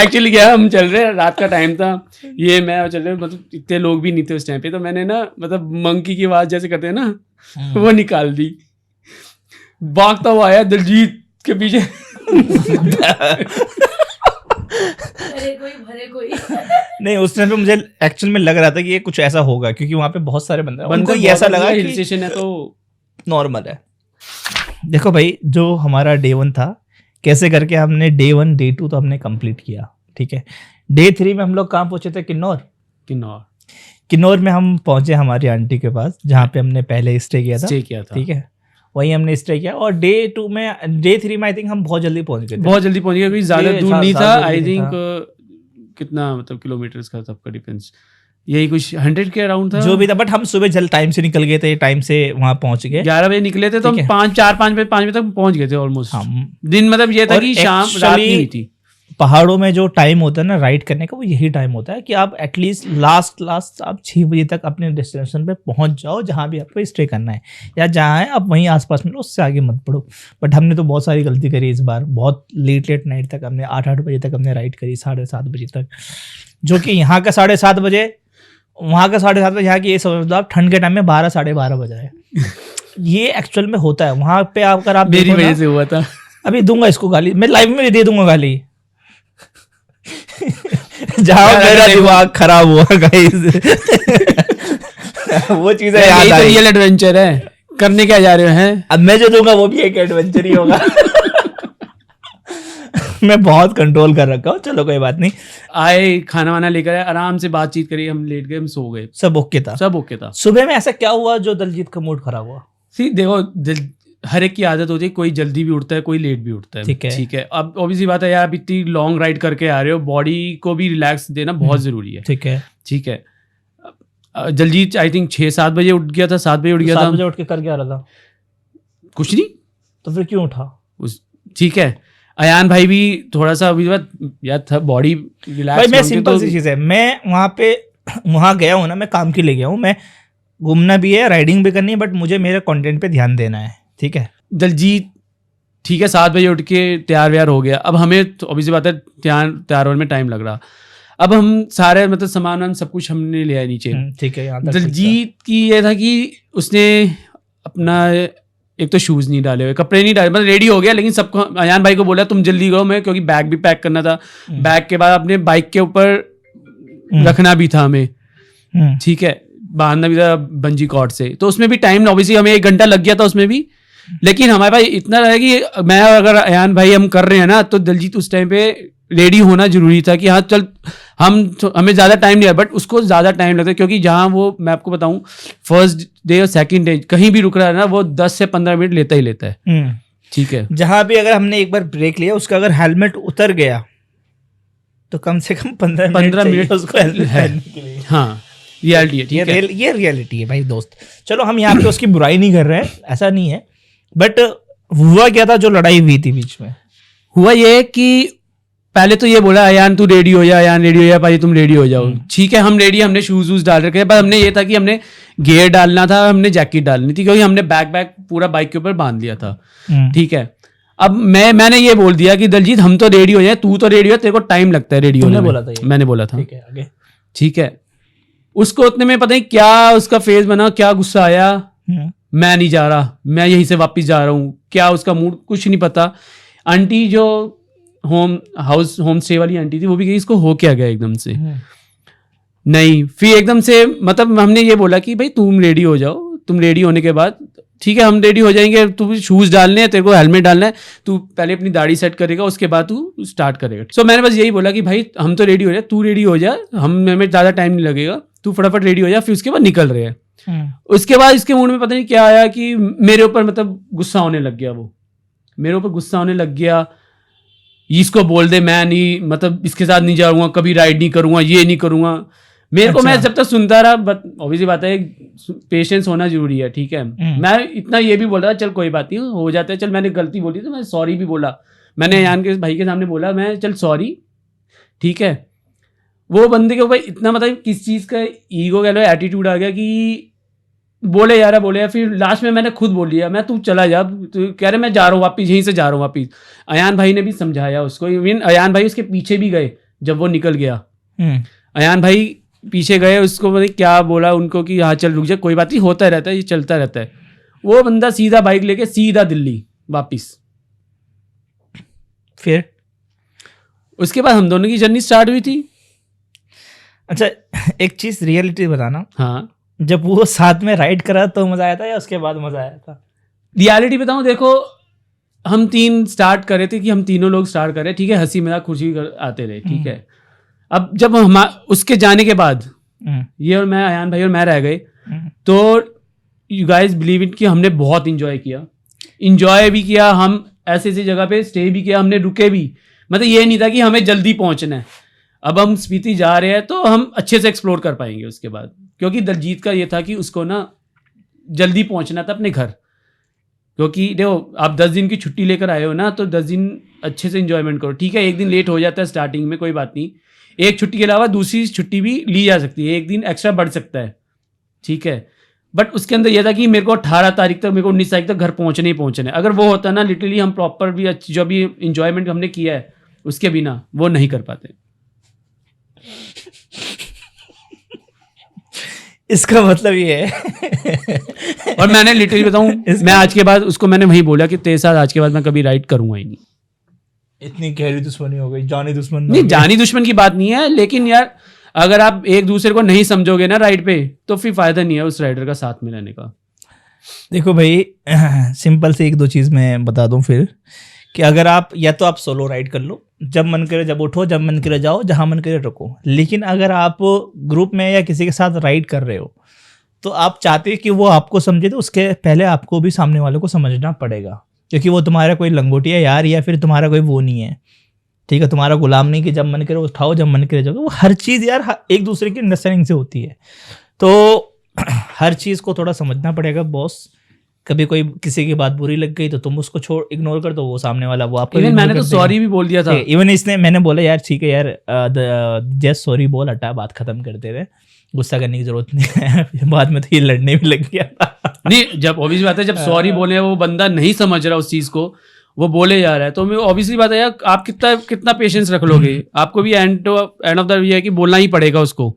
एक्चुअली क्या, हम चल रहे, रात का टाइम था, ये मैं चल रहे, मतलब इतने लोग भी नहीं थे उस टाइम पे, तो मैंने ना मतलब मंकी की आवाज जैसे करते हैं ना, वो निकाल दी। भागता हुआ आया दलजीत के पीछे। भरे कोई नहीं, उस टाइम पे मुझे एक्चुअल में लग रहा था कि ये कुछ ऐसा होगा, क्योंकि वहाँ पे बहुत सारे बंदे, उनको ये ऐसा लगा हिल कि स्टेशन है तो नॉर्मल है। देखो भाई, जो हमारा डे 1 था, कैसे करके हमने डे 1 डे 2 तो हमने कंप्लीट किया, ठीक है। डे 3 में हम लोग कहाँ पहुंचे थे? किन्नौर में हम पहुंचे हमारी आंटी के पास, जहाँ पे हमने पहले स्टे किया था, ठीक है, वहीं हमने स्टे किया। और डे 3 में आई थिंक हम बहुत जल्दी पहुंच गए थे, क्योंकि ज्यादा ये दूर नहीं था। ज्यादा दूर आई नहीं थिंक कितना मतलब किलोमीटर्स का सबका डिफरेंस, यही कुछ 100 के अराउंड था जो भी था। बट हम सुबह जल्द टाइम से निकल गए थे, टाइम से वहाँ पहुंच गए। 11 बजे निकले थे तो हम ठीक है। 5 बजे तक पहुंच गए थे ऑलमोस्ट। हम दिन मतलब ये था और कि शाम रात actually नहीं हुई थी। पहाड़ों में जो टाइम होता है ना राइड करने का, वो यही टाइम होता है कि आप एटलीस्ट लास्ट आप 6 बजे तक अपने डेस्टिनेशन पे पहुंच जाओ, जहाँ भी आपको स्टे करना है, या जहाँ है आप वहीं आसपास में लो, उससे आगे मत बढ़ो। बट हमने तो बहुत सारी गलती करी इस बार, बहुत लेट नाइट तक हमने 8 बजे तक हमने राइड करी, 7:30 बजे तक, जो कि यहाँ का 7:30 बजे, वहाँ का 7:30 बजे, यहाँ की ये समझ लो आप ठंड के टाइम में 12 साढ़े 12 बज रहे हैं। ये एक्चुअल में होता है वहाँ पे। अगर आप मेरी देखो ना, वजह से हुआ था। अभी दूंगा इसको गाली, मैं लाइव में दे दूंगा गाली। जहाँ मेरा दिमाग खराब हुआ गाइस, वो चीजें याद आई। रियल एडवेंचर है, करने क्या जा रहे हैं? अब मैं जो दूंगा वो भी एक एडवेंचर ही होगा। मैं बहुत कंट्रोल कर रखा हूँ, चलो कोई बात नहीं। आए, खाना वाना लेकर आए, आराम से बातचीत करी, हम लेट गए, हम सो गए, सब ओके था। सुबह में ऐसा क्या हुआ जो दलजीत का मूड खराब हुआ? देखो हर एक की आदत होती है, कोई जल्दी भी उठता है, कोई लेट भी उठता है, ठीक है। अब ऑब्वियसली बात है यार, आप इतनी लॉन्ग राइड करके आ रहे हो, बॉडी को भी रिलैक्स देना बहुत जरूरी है, ठीक है। दलजीत आई थिंक 6-7 बजे उठ गया था, 7 बजे उठ गया था। 7 बजे उठ के कर क्या रहा था? कुछ नहीं। तो फिर क्यों उठा? ठीक है। अयान भाई भी थोड़ा सा अभी यार था, बॉडी रिलैक्स। भाई मैं सिंपल सी चीज़ है, मैं वहाँ गया हूँ ना, मैं काम के लिए गया हूँ, मैं घूमना भी है, राइडिंग भी करनी है, बट मुझे मेरे कंटेंट पे ध्यान देना है, ठीक है। दलजीत ठीक है 7 बजे उठ के तैयार व्यार हो गया। अब हमें तो ऑब्वियसली बात है तैयार होने में टाइम लग रहा। अब हम सारे मतलब सामान सब कुछ हमने ले आए नीचे, ठीक है। दलजीत की ये था कि उसने अपना एक तो शूज़ नहीं डाले हुए, कपड़े नहीं डाले, मतलब रेडी हो गया, लेकिन सबको अयान भाई को बोला तुम जल्दी करो, मैं क्योंकि बैग भी पैक करना था, बैग के बाद अपने बाइक के ऊपर रखना भी था हमें, ठीक है, बांधना भी था बंजी कॉर्ड से, तो उसमें भी टाइम ऑब्वियसली हमें 1 घंटा लग गया था उसमें भी। लेकिन हमारे पास इतना रहा कि मैं अगर अयान भाई हम कर रहे हैं ना, तो दलजीत उस टाइम पे रेडी होना जरूरी था कि हाँ चल हमें ज़्यादा टाइम नहीं है, बट उसको ज़्यादा टाइम लगता है, क्योंकि जहाँ वो मैं आपको बताऊँ फर्स्ट डे और सेकंड डे कहीं भी रुक रहा है ना, वो 10 से 15 मिनट लेता ही लेता है, ठीक है। जहाँ भी अगर हमने एक बार ब्रेक लिया, उसका अगर हेलमेट उतर गया तो कम से कम 15 मिनट उसको हेलमेट पहनने के लिए। हाँ रियलिटी है, ठीक है, ये रियलिटी है भाई दोस्त। चलो हम यहाँ पे उसकी बुराई नहीं कर रहे हैं, ऐसा नहीं है, बट हुआ क्या था जो लड़ाई हुई थी बीच में? हुआ ये कि पहले तो ये बोला अयान तू रेडी हो जा, अयान रेडी हो जा, भाई तुम रेडी हो जाओ, ठीक है हम रेडी, हमने शूज वूज डाल रखे हैं, बस हमने ये था कि हमने गियर डालना था, हमने जैकेट डालनी थी, क्योंकि हमने बैग पूरा बाइक के ऊपर बांध लिया था, ठीक है। अब मैंने ये बोल दिया कि दलजीत हम तो रेडी हो जाए, तू तो रेडी हो, तेरे को टाइम लगता है रेडी होने में, बोला था ये? मैंने बोला था, ठीक है आगे, ठीक है। उसको उतने में पता नहीं क्या उसका फेस बना, क्या गुस्सा आया, मैं नहीं जा रहा, मैं यहीं से वापस जा रहा हूँ, क्या उसका मूड कुछ नहीं पता। आंटी जो होम स्टे वाली आंटी थी वो भी गई, इसको हो क्या गया एकदम से, नहीं फिर एकदम से मतलब हमने ये बोला कि भाई तुम रेडी हो जाओ, तुम रेडी होने के बाद ठीक है हम रेडी हो जाएंगे, तू शूज़ डालने हैं, तेरे को हेलमेट डालना है, तू पहले अपनी दाढ़ी सेट करेगा, उसके बाद तू स्टार्ट करेगा। सो मैंने बस यही बोला कि भाई हम तो रेडी हो जाए, तू रेडी हो जा, हमें ज़्यादा टाइम नहीं लगेगा, तू फटाफट रेडी हो जा, फिर उसके बाद निकल रहे हैं। उसके बाद इसके मूड में पता नहीं क्या आया कि मेरे ऊपर मतलब गुस्सा होने लग गया, वो मेरे ऊपर गुस्सा होने लग गया, इसको बोल दे मैं नहीं मतलब इसके साथ नहीं जाऊंगा, कभी राइड नहीं करूंगा, ये नहीं करूंगा। मेरे को मैं जब तक सुनता रहा, बट ऑब्वियसली बात है पेशेंस होना जरूरी है, ठीक है। मैं इतना ये भी बोल रहा चल कोई बात नहीं हो जाता है, चल मैंने गलती बोली तो मैं सॉरी भी बोला, मैंने अयान के भाई के सामने बोला मैं चल सॉरी, ठीक है। वो बंदे के ऊपर इतना मतलब किस चीज़ का ईगो कह लो एटीट्यूड आ गया कि बोले यार फिर लास्ट में मैंने खुद बोल लिया, मैं तू चला जा, तू कह रहे मैं जा रहा हूँ वापिस, यहीं से जा रहा हूँ वापिस। अयान भाई ने भी समझाया उसको, इवन अयान भाई उसके पीछे भी गए जब वो निकल गया, अयान भाई पीछे गए, उसको मतलब क्या बोला उनको कि हाँ चल रुक जा, कोई बात नहीं होता रहता है, ये चलता रहता है। वो बंदा सीधा बाइक लेके सीधा दिल्ली वापिस। फिर उसके बाद हम दोनों की जर्नी स्टार्ट हुई थी। अच्छा, एक चीज रियलिटी बताना, हाँ, जब वो साथ में राइड करा तो मजा आया था या उसके बाद मजा आया था? रियलिटी बताऊं, देखो हम 3 स्टार्ट कर रहे थे कि हम तीनों लोग स्टार्ट कर रहे, ठीक है, हंसी मजाक खुशी आते रहे, ठीक है। अब जब हम उसके जाने के बाद ये और मैं, अयान भाई और मैं रह गए, तो यू गाइस बिलीव इट कि हमने बहुत इंजॉय भी किया। हम ऐसी जगह पे स्टे भी किया, हमने रुके भी, मतलब ये नहीं था कि हमें जल्दी पहुंचना है। अब हम स्पीति जा रहे हैं तो हम अच्छे से एक्सप्लोर कर पाएंगे उसके बाद, क्योंकि दलजीत का ये था कि उसको ना जल्दी पहुंचना था अपने घर, क्योंकि देखो आप 10 दिन की छुट्टी लेकर आए हो ना, तो 10 दिन अच्छे से एंजॉयमेंट करो, ठीक है। एक दिन लेट हो जाता है स्टार्टिंग में, कोई बात नहीं, एक छुट्टी के अलावा दूसरी छुट्टी भी ली जा सकती है, एक दिन एक्स्ट्रा बढ़ सकता है, ठीक है। बट उसके अंदर यह था कि मेरे को 18 तारीख तक, मेरे को 19 तारीख तक घर पहुंचने ही पहुंचना है। अगर वो होता ना, लिटरली हम प्रॉपर भी जो भी इंजॉयमेंट हमने किया है उसके बिना वो नहीं कर पाते। इसका मतलब ये है और मैंने लिटरली बताऊं, मैं आज के बाद उसको मैंने वही बोला कि तेरे साथ आज के बाद मैं कभी राइड करूंगा ही नहीं। इतनी गहरी दुश्मनी हो गई, जानी दुश्मन नहीं, जानी दुश्मन की बात नहीं है, लेकिन यार अगर आप एक दूसरे को नहीं समझोगे ना राइड पे, तो फिर फायदा नहीं है उस राइडर का साथ में रहने का। देखो भाई, सिंपल से 1-2 चीज़ मैं बता दूं फिर, कि अगर आप या तो आप सोलो राइड कर लो, जब मन करे जब उठो, जब मन करे जाओ, जहां मन करे रुको। लेकिन अगर आप ग्रुप में या किसी के साथ राइड कर रहे हो, तो आप चाहते हैं कि वो आपको समझे, तो उसके पहले आपको भी सामने वाले को समझना पड़ेगा, क्योंकि वो तुम्हारा कोई लंगोटिया यार या फिर तुम्हारा कोई वो नहीं है, ठीक है, तुम्हारा गुलाम नहीं कि जब मन करे उठाओ, जब मन करे जाओ। वो हर चीज़ यार एक दूसरे की अंडरस्टैंडिंग से होती है, तो हर चीज़ को थोड़ा समझना पड़ेगा बॉस। कभी कोई किसी की बात बुरी लग गई तो तुम उसको छोड़ इग्नोर कर दो, वो सामने वाला वो आपको। मैंने तो सॉरी भी बोल दिया था, इवन इसने मैंने बोला यार ठीक है यार, जस्ट सॉरी बोल, हटा, बात खत्म करते रहे, गुस्सा करने की जरूरत नहीं है। बाद में तो ये लड़ने भी लग गया था। नहीं, जब ऑब्वियसली बात है, जब सॉरी बोले वो बंदा नहीं समझ रहा उस चीज को, वो बोले जा रहा है, तो ऑब्वियसली बात है यार, आप कितना पेशेंस रख लोगे, आपको भी एंड ऑफ द ये है कि बोलना ही पड़ेगा उसको।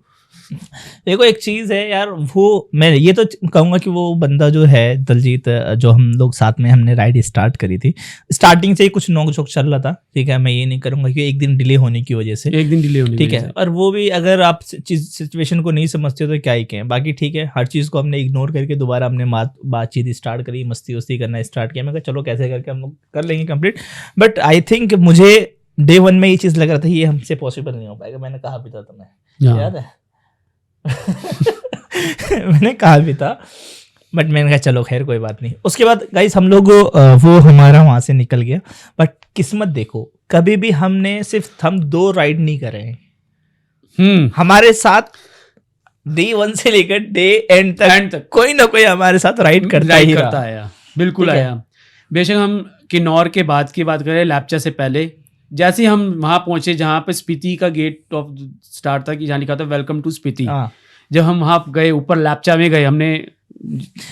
देखो एक चीज़ है यार, वो मैं ये तो कहूँगा कि वो बंदा जो है दलजीत, जो हम लोग साथ में हमने राइड स्टार्ट करी थी, स्टार्टिंग से ही कुछ नोक झोंक चल रहा था, ठीक है। मैं ये नहीं करूँगा कि एक दिन डिले होने की वजह से, एक दिन डिले होने, ठीक है। और वो भी अगर आप सिचुएशन को नहीं समझते हो तो क्या ही कहें। बाकी ठीक है, हर चीज़ को हमने इग्नोर करके दोबारा हमने बातचीत स्टार्ट करी, मस्ती वस्ती करना स्टार्ट किया। मैं कहा चलो कैसे करके हम लोग कर लेंगे कंप्लीट। बट आई थिंक मुझे डे 1 में ये चीज़ लग रहा था ये हमसे पॉसिबल नहीं हो पाएगा। मैंने कहा भी था तुम्हें, याद है? मैंने कहा भी था, बट मैंने कहा चलो खैर कोई बात नहीं। उसके बाद गाइस हम लोग वो हमारा वहां से निकल गया। बट किस्मत देखो, कभी भी हमने सिर्फ हम 2 राइड नहीं कर रहे हैं, हमारे साथ डे 1 से लेकर डे एंड तक कोई ना कोई हमारे साथ राइड करता आया, बिल्कुल आया। बेशक हम किन्नौर के बाद की बात करें, लैप्चा से पहले जैसे हम वहां पहुंचे जहां पे स्पीति का गेट ऑफ स्टार्ट था कि जहाँ लिखा था वेलकम टू स्पीति, जब हम वहां गए ऊपर लैप्चा में गए, हमने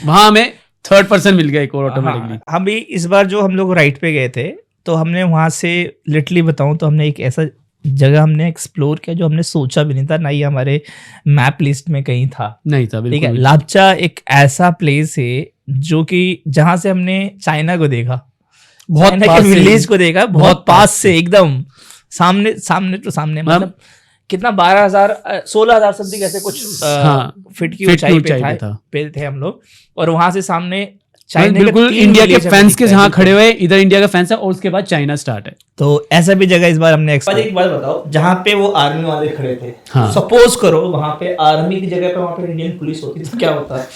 वहां हमें 3rd पर्सन मिल गया एक और ऑटोमेटिकली। हम भी इस बार जो हम लोग राइड पे गए थे, तो हमने वहां से लिटरली बताऊं तो हमने एक ऐसा जगह हमने एक्सप्लोर किया जो हमने सोचा भी नहीं था, ना ही हमारे मैप लिस्ट में कहीं था, नहीं था। ठीक है, लैप्चा एक ऐसा प्लेस है जो कि जहां से हमने चाइना को देखा, बहुत विलेज को देखा, बहुत पास से, एकदम सामने टू सामने, मतलब कितना 16,000 समथिंग ऐसे कुछ फीट की ऊंचाई पे थे हम लोग। और वहां से सामने चाइना, बिल्कुल इंडिया के फेंस के जहां खड़े हुए, इधर इंडिया का फेंस है और उसके बाद चाइना स्टार्ट है। तो ऐसा भी जगह इस बार हमने एक बात बताओ, जहां पे वो आर्मी वाले खड़े थे, सपोज करो वहां पे आर्मी की जगह पे वहां पे इंडियन पुलिस होती तो क्या होता है?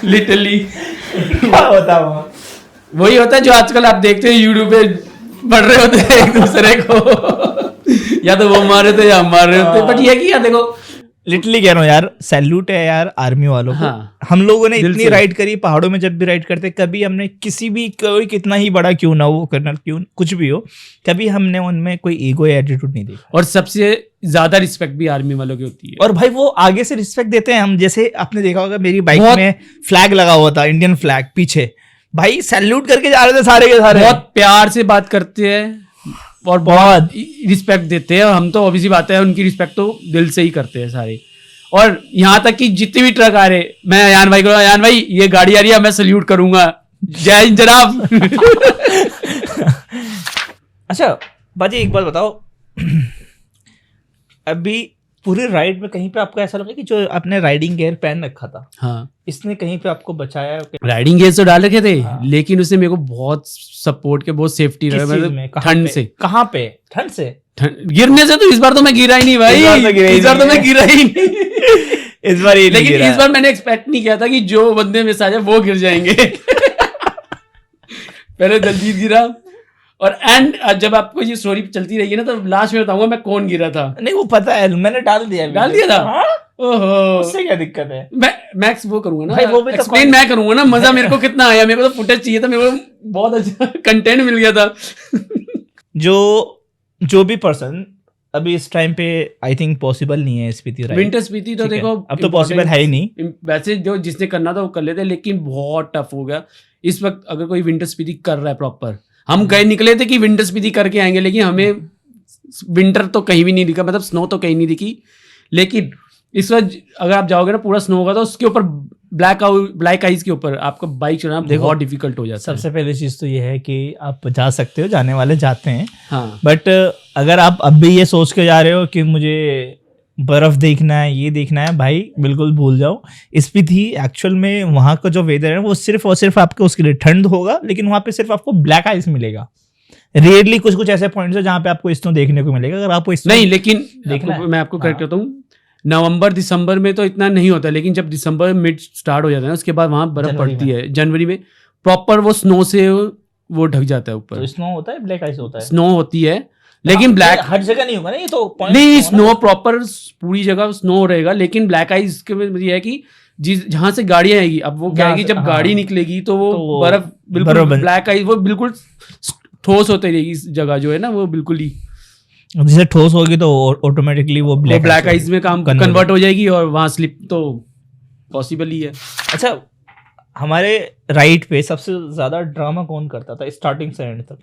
लिटरली क्या होता वहां? वही होता है जो आजकल आप देखते हैं यूट्यूब पे बढ़ रहे होते हैं एक दूसरे को, या तो वो मार रहे थे या हम मार रहे होते। बट ये कि यार देखो, लिटरली कह रहा हूँ यार, सैल्यूट है यार आर्मी वालों को। हम लोगों ने इतनी राइड करी पहाड़ों में, जब भी राइड करते कभी हमने किसी भी, कोई कितना ही बड़ा क्यों ना हो, कर्नल क्यों कुछ भी हो, कभी हमने उनमें कोई ईगो या एटीट्यूड नहीं देखा। और सबसे ज्यादा रिस्पेक्ट भी आर्मी वालों की होती है। और भाई वो आगे से रिस्पेक्ट देते हैं। हम जैसे आपने देखा होगा मेरी बाइक में फ्लैग लगा हुआ था, इंडियन फ्लैग पीछे, भाई सैल्यूट करके जा रहे थे सारे के सारे, बहुत प्यार से बात करते हैं और बहुत रिस्पेक्ट देते हैं। हम तो ऑब्वियसली बात है, उनकी रिस्पेक्ट तो दिल से ही करते हैं सारे। और यहाँ तक कि जितने भी ट्रक आ रहे, मैं अयान भाई को, अयान भाई ये गाड़ी आ रही है, मैं सल्यूट करूंगा, जय हिंद जनाब। अच्छा बाजी एक बात बताओ, अभी पूरे राइड में कहीं पे आपको ऐसा लगा कि जो आपने राइडिंग गियर पहन रखा था हाँ, इसने कहीं पे आपको बचाया? राइडिंग गियर्स तो डाल रखे थे, हाँ। लेकिन उसने मेरे को बहुत सपोर्ट के, बहुत सेफ्टी किस रहा, चीज मतलब में? कहाँ ठंड पे? से। कहाँ पे? ठंड से? गिरने से तो इस बार तो मैं गिरा ही नहीं भाई, इस बार तो गिरा ही इस बार तो नहीं मैं गिरा ही नहीं। इस बार ये नहीं लेकिन गिरा। इस बार मैंने एक्सपेक्ट नहीं किया था कि जो बंदे में से आ जाए वो गिर जाएंगे। पहले दलजीत गिरा, और एंड जब आपको ये स्टोरी चलती रहेगी ना तो लास्ट में बताऊंगा मैं कौन गिरा था। नहीं वो पता है, मैंने डाल दिया। डाल दिया था? हाँ? ओहो, उससे क्या दिक्कत है? मैं वो करूंगा ना, भाई वो भी तो एक्सप्लेन मैं करूंगा ना। मजा मेरे को कितना आया, मेरे को तो फुटेज चाहिए था, मेरे को बहुत अच्छा कंटेंट मिल गया था। जो भी पर्सन अभी इस टाइम पे आई थिंक पॉसिबल नहीं है स्पीति राइड। विंटर स्पीति तो ठीक है, देखो अब तो पॉसिबल है ही नहीं। वैसे जो जिसने करना था वो कर लेते, लेकिन बहुत टफ हो गया इस वक्त। अगर कोई विंटर स्पीति कर रहा है प्रॉपर, हम गए निकले थे कि विंटर स्पीति करके आएंगे, लेकिन हमें विंटर तो कहीं भी नहीं दिखा, मतलब स्नो तो कहीं नहीं दिखी। लेकिन इस वक्त अगर आप जाओगे ना पूरा स्नो होगा तो उसके ऊपर ब्लैक आइस के ऊपर आपको बाइक चलाना बहुत डिफिकल्ट हो जाता है। सबसे पहले चीज तो ये है कि आप जा सकते हो, जाने वाले जाते हैं, हाँ, बट अगर आप अब भी ये सोच के जा रहे हो कि मुझे बर्फ देखना है, ये देखना है, भाई बिल्कुल भूल जाओ। स्पीति एक्चुअल में वहाँ का जो वेदर है वो सिर्फ और सिर्फ आपके उसके लिए ठंड होगा, लेकिन वहाँ पे सिर्फ आपको ब्लैक आइस मिलेगा। रेयरली कुछ ऐसे पॉइंट्स है जहाँ पे आपको स्नो देखने को मिलेगा। अगर आपको नहीं, लेकिन देखना है। मैं आपको करेक्ट हाँ। करता हूँ, नवंबर दिसंबर में तो इतना नहीं होता, लेकिन जब दिसंबर मिड स्टार्ट हो जाता है ना उसके बाद वहाँ बर्फ जनवरी पड़ती है। जनवरी में प्रॉपर वो स्नो से वो ढक जाता है ऊपर, तो स्नो होता है, ब्लैक आइस होता है। स्नो होती है, लेकिन ब्लैक हर जगह नहीं होगा ना, ये तो point नहीं, होगा ना। स्नो प्रॉपर पूरी जगह स्नो रहेगा, लेकिन ब्लैक आइस के में ये है कि जहां से गाड़ियां आएगी, अब वो क्या है कि जब हाँ। गाड़ी निकलेगी तो वो तो बर्फ बर्फ बिल्कुल बन- ब्लैक आइस वो बिल्कुल ठोस होती रहेगी। इस जगह जो है ना वो बिल्कुल ही जैसे ठोस होगी तो ऑटोमेटिकली वो ब्लैक आइस में काम convert कन्वर्ट हो जाएगी, और वहां स्लिप तो पॉसिबल ही है। अच्छा हमारे राइड पे सबसे ज्यादा ड्रामा कौन करता था स्टार्टिंग से एंड तक?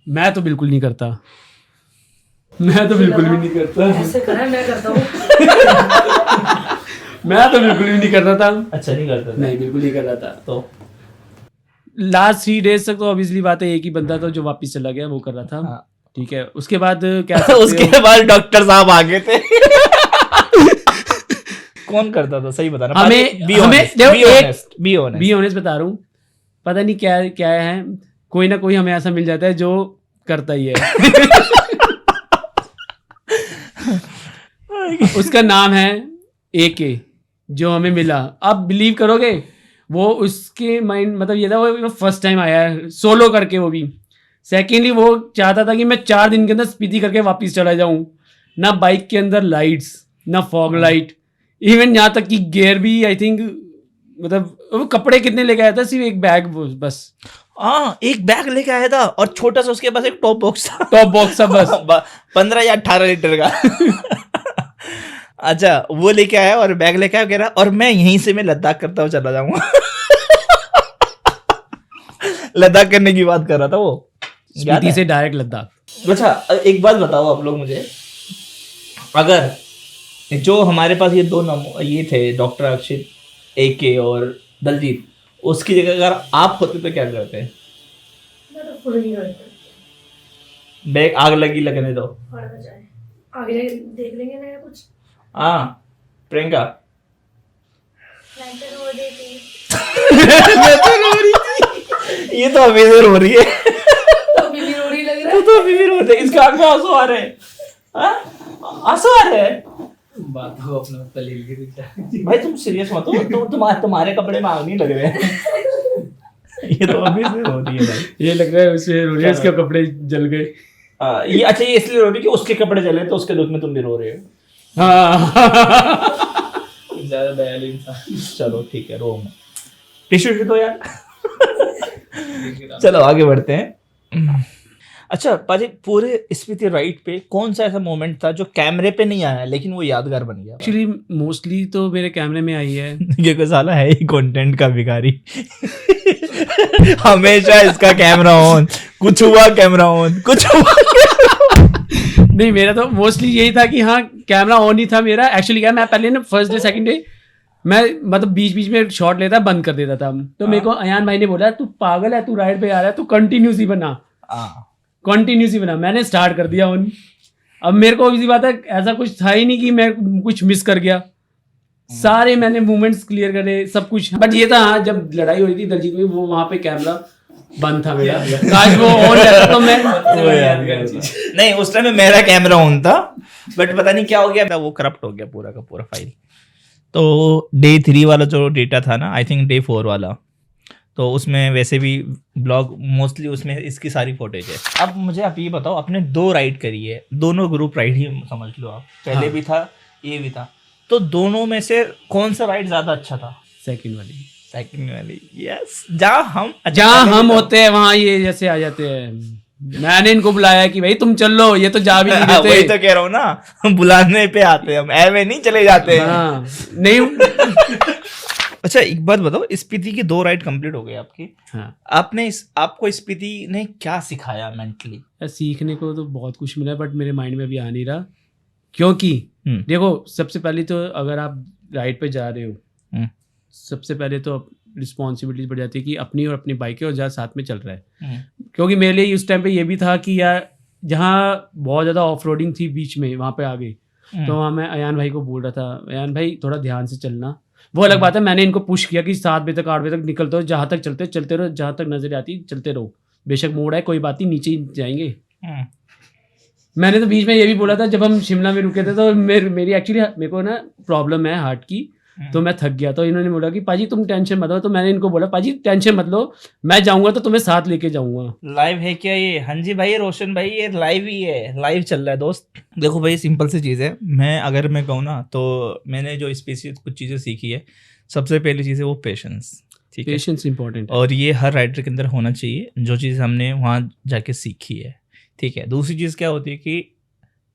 मैं तो बिल्कुल नहीं करता, मैं तो बिल्कुल भी नहीं करता, ऐसे करा है, मैं करता हूँ। मैं तो बिल्कुल भी नहीं कर रहा था। अच्छा नहीं करता था? नहीं, बिल्कुल नहीं कर रहा था। तो लास्ट 3 डेज तक तो ऑब्वियसली बात है, एक ही बंदा था जो वापस चला गया, वो कर रहा था। हाँ। ठीक है, उसके बाद क्या सकते उसके हो? बाद डॉक्टर साहब आ गए थे। कौन करता था सही बताना? हमें- बी हमें- ऑनेस्ट, देखो, बी एक- honest, be honest. Be honest बता रहा हूँ, पता नहीं क्या क्या है, कोई ना कोई हमें ऐसा मिल जाता है जो करता ही है। उसका नाम है AK, जो हमें मिला। आप बिलीव करोगे, वो उसके माइंड मतलब ये था, वो फर्स्ट टाइम आया है सोलो करके, वो भी। सेकेंडली वो चाहता था कि मैं 4 दिन के अंदर स्पीति करके वापस चला जाऊं। ना बाइक के अंदर लाइट्स, ना फॉग लाइट, इवन यहाँ तक कि गियर भी आई थिंक, मतलब वो कपड़े कितने लेके आया था, सिर्फ एक बैग बस, हाँ एक बैग लेके आया था और छोटा सा उसके पास एक टॉप बॉक्स था। टॉप बॉक्स था बस। 15 या 18 लीटर का। अच्छा वो लेके आया और बैग लेके आया, कह रहा और मैं यहीं से मैं लद्दाख करता हुआ चला जाऊंगा। लद्दाख करने की बात कर रहा था वो, याद स्पीति है? से डायरेक्ट लद्दाख। अच्छा एक बात बताओ आप लोग मुझे, अगर जो हमारे पास ये दो ये थे डॉक्टर अक्षित, AK और दलजीत, उसकी जगह अगर आप होते तो क्या करते? मैं तो फुल नहीं करता। बैग आग लगी लगने दो। और बजाए आगे देख लेंगे ना या कुछ। हाँ प्रियंका मैं तो रो देती। ये तो अभी से रो रही है। तो अभी भी रो रही लग रहा वो है। तो अभी भी रो रही है, इसके आंख में आंसू आ रहे हैं। हाँ? आंसू आ रहे हैं? बात को अपना पले भाई तुम सीरियस मत हो, तुम्हारे कपड़े में आग नहीं लग रहे हैं। ये तो अभी से रो रही है भाई। ये लग रहा है उसे रोलियस के कपड़े जल गए। ये अच्छा ये इसलिए रो रही कि उसके कपड़े जले तो उसके दुख में तुम भी रो रहे हो। हाँ। ज्यादा दयालु इंसान। चलो ठीक है, रो मत, टिश्यू तो यार। चलो आगे बढ़ते हैं। अच्छा पाजी, पूरे स्पीति राइड पे कौन सा ऐसा मोमेंट था जो कैमरे पे नहीं आया लेकिन वो यादगार बन गया? एक्चुअली मोस्टली तो मेरे कैमरे में आई है। ये कोई साला है ही कंटेंट का भिखारी। हमेशा इसका कैमरा ऑन, कुछ हुआ कैमरा ऑन, कुछ हुआ। नहीं, मेरा तो मोस्टली यही था कि हाँ कैमरा ऑन ही था मेरा। एक्चुअली क्या, मैं पहले ना फर्स्ट डे सेकंड डे मैं मतलब बीच बीच में शॉट लेता बंद कर देता था। तो मेरे को अयान भाई ने बोला तू पागल है, तू राइड पे आ रहा है, तू कंटिन्यूसली बना, कंटिन्यूसली बना। मैंने स्टार्ट कर दिया उन। अब मेरे को इसी बात है, ऐसा कुछ था ही नहीं कि मैं कुछ मिस कर गया, सारे मैंने मूवमेंट्स क्लियर करे सब कुछ। बट ये था हाँ, जब लड़ाई हुई थी दलजीत में, वो वहां पे कैमरा बंद था मेरा, काश वो ऑन रहता तो मैं नहीं उस टाइम में मेरा कैमरा ऑन था, बट पता नहीं क्या हो गया, वो करप्ट हो गया पूरा का पूरा फाइल। तो डे 3 वाला जो डेटा था ना, आई थिंक डे 4 वाला, तो उसमें वैसे भी ब्लॉग मोस्टली उसमें इसकी सारी फुटेज है। अब मुझे आप ये बताओ, आपने 2 राइड करी है, दोनों ग्रुप राइड ही समझ लो आप, पहले भी था ये भी था, तो दोनों में से कौन सा राइड ज्यादा अच्छा था? सेकंड वाली, यस। जहाँ हम होते हैं वहाँ ये जैसे आ जाते हैं। मैंने इनको बुलाया कि भाई तुम चल लो, ये तो जा भी नहीं देते। वही तो कह रहा हूँ ना, बुलाने पे आते हैं हम, ऐवे नहीं चले जाते हैं। हाँ, नहीं। अच्छा एक बात बताओ, स्पीति की 2 राइड कंप्लीट हो गई आपकी। हाँ। आपको स्पीति ने क्या सिखाया मेंटली? सीखने को तो बहुत कुछ मिला, बट मेरे माइंड में भी आ नहीं रहा, क्योंकि देखो सबसे पहले तो अगर आप राइड पे जा रहे हो, सबसे पहले तो रिस्पॉन्सिबिलिटी बढ़ जाती है कि अपनी और अपनी बाइक है और जहाँ साथ में चल रहा है। क्योंकि मेरे लिए उस टाइम पे ये भी था कि यार जहाँ बहुत ज़्यादा ऑफ रोडिंग थी बीच में, वहाँ पे आ गई, तो वहाँ मैं अयान भाई को बोल रहा था, अयान भाई थोड़ा ध्यान से चलना। वो अलग बात है, मैंने इनको पुश किया कि 7 बजे तक 8 बजे तक निकलते हो, जहाँ तक चलते रहो, जहाँ तक नजर आती चलते रहो, बेशक मोड़ है कोई बात नहीं, नीचे ही जाएंगे। मैंने तो बीच में ये भी बोला था, जब हम शिमला में रुके थे तो मेरी एक्चुअली मेरे को ना प्रॉब्लम है हार्ट की, तो मैं थक गया, तो इन्होंने बोला कि पाजी तुम टेंशन मत लो, तो मैंने इनको बोला पाजी टेंशन मत लो, मैं जाऊंगा तो तुम्हें साथ लेके जाऊंगा। लाइव है क्या ये? हाँ जी भाई रोशन भाई, ये लाइव ही है, लाइव चल रहा है दोस्त। देखो भाई सिंपल सी चीज़ है, अगर मैं कहूँ ना तो मैंने जो स्पेसिफिक कुछ चीज़ें सीखी है, सबसे पहली चीज़ है वो पेशेंस। ठीक है, पेशेंस इंपॉर्टेंट है और ये हर राइडर के अंदर होना चाहिए, जो चीज़ हमने वहाँ जाके सीखी है। ठीक है, दूसरी चीज़ क्या होती है कि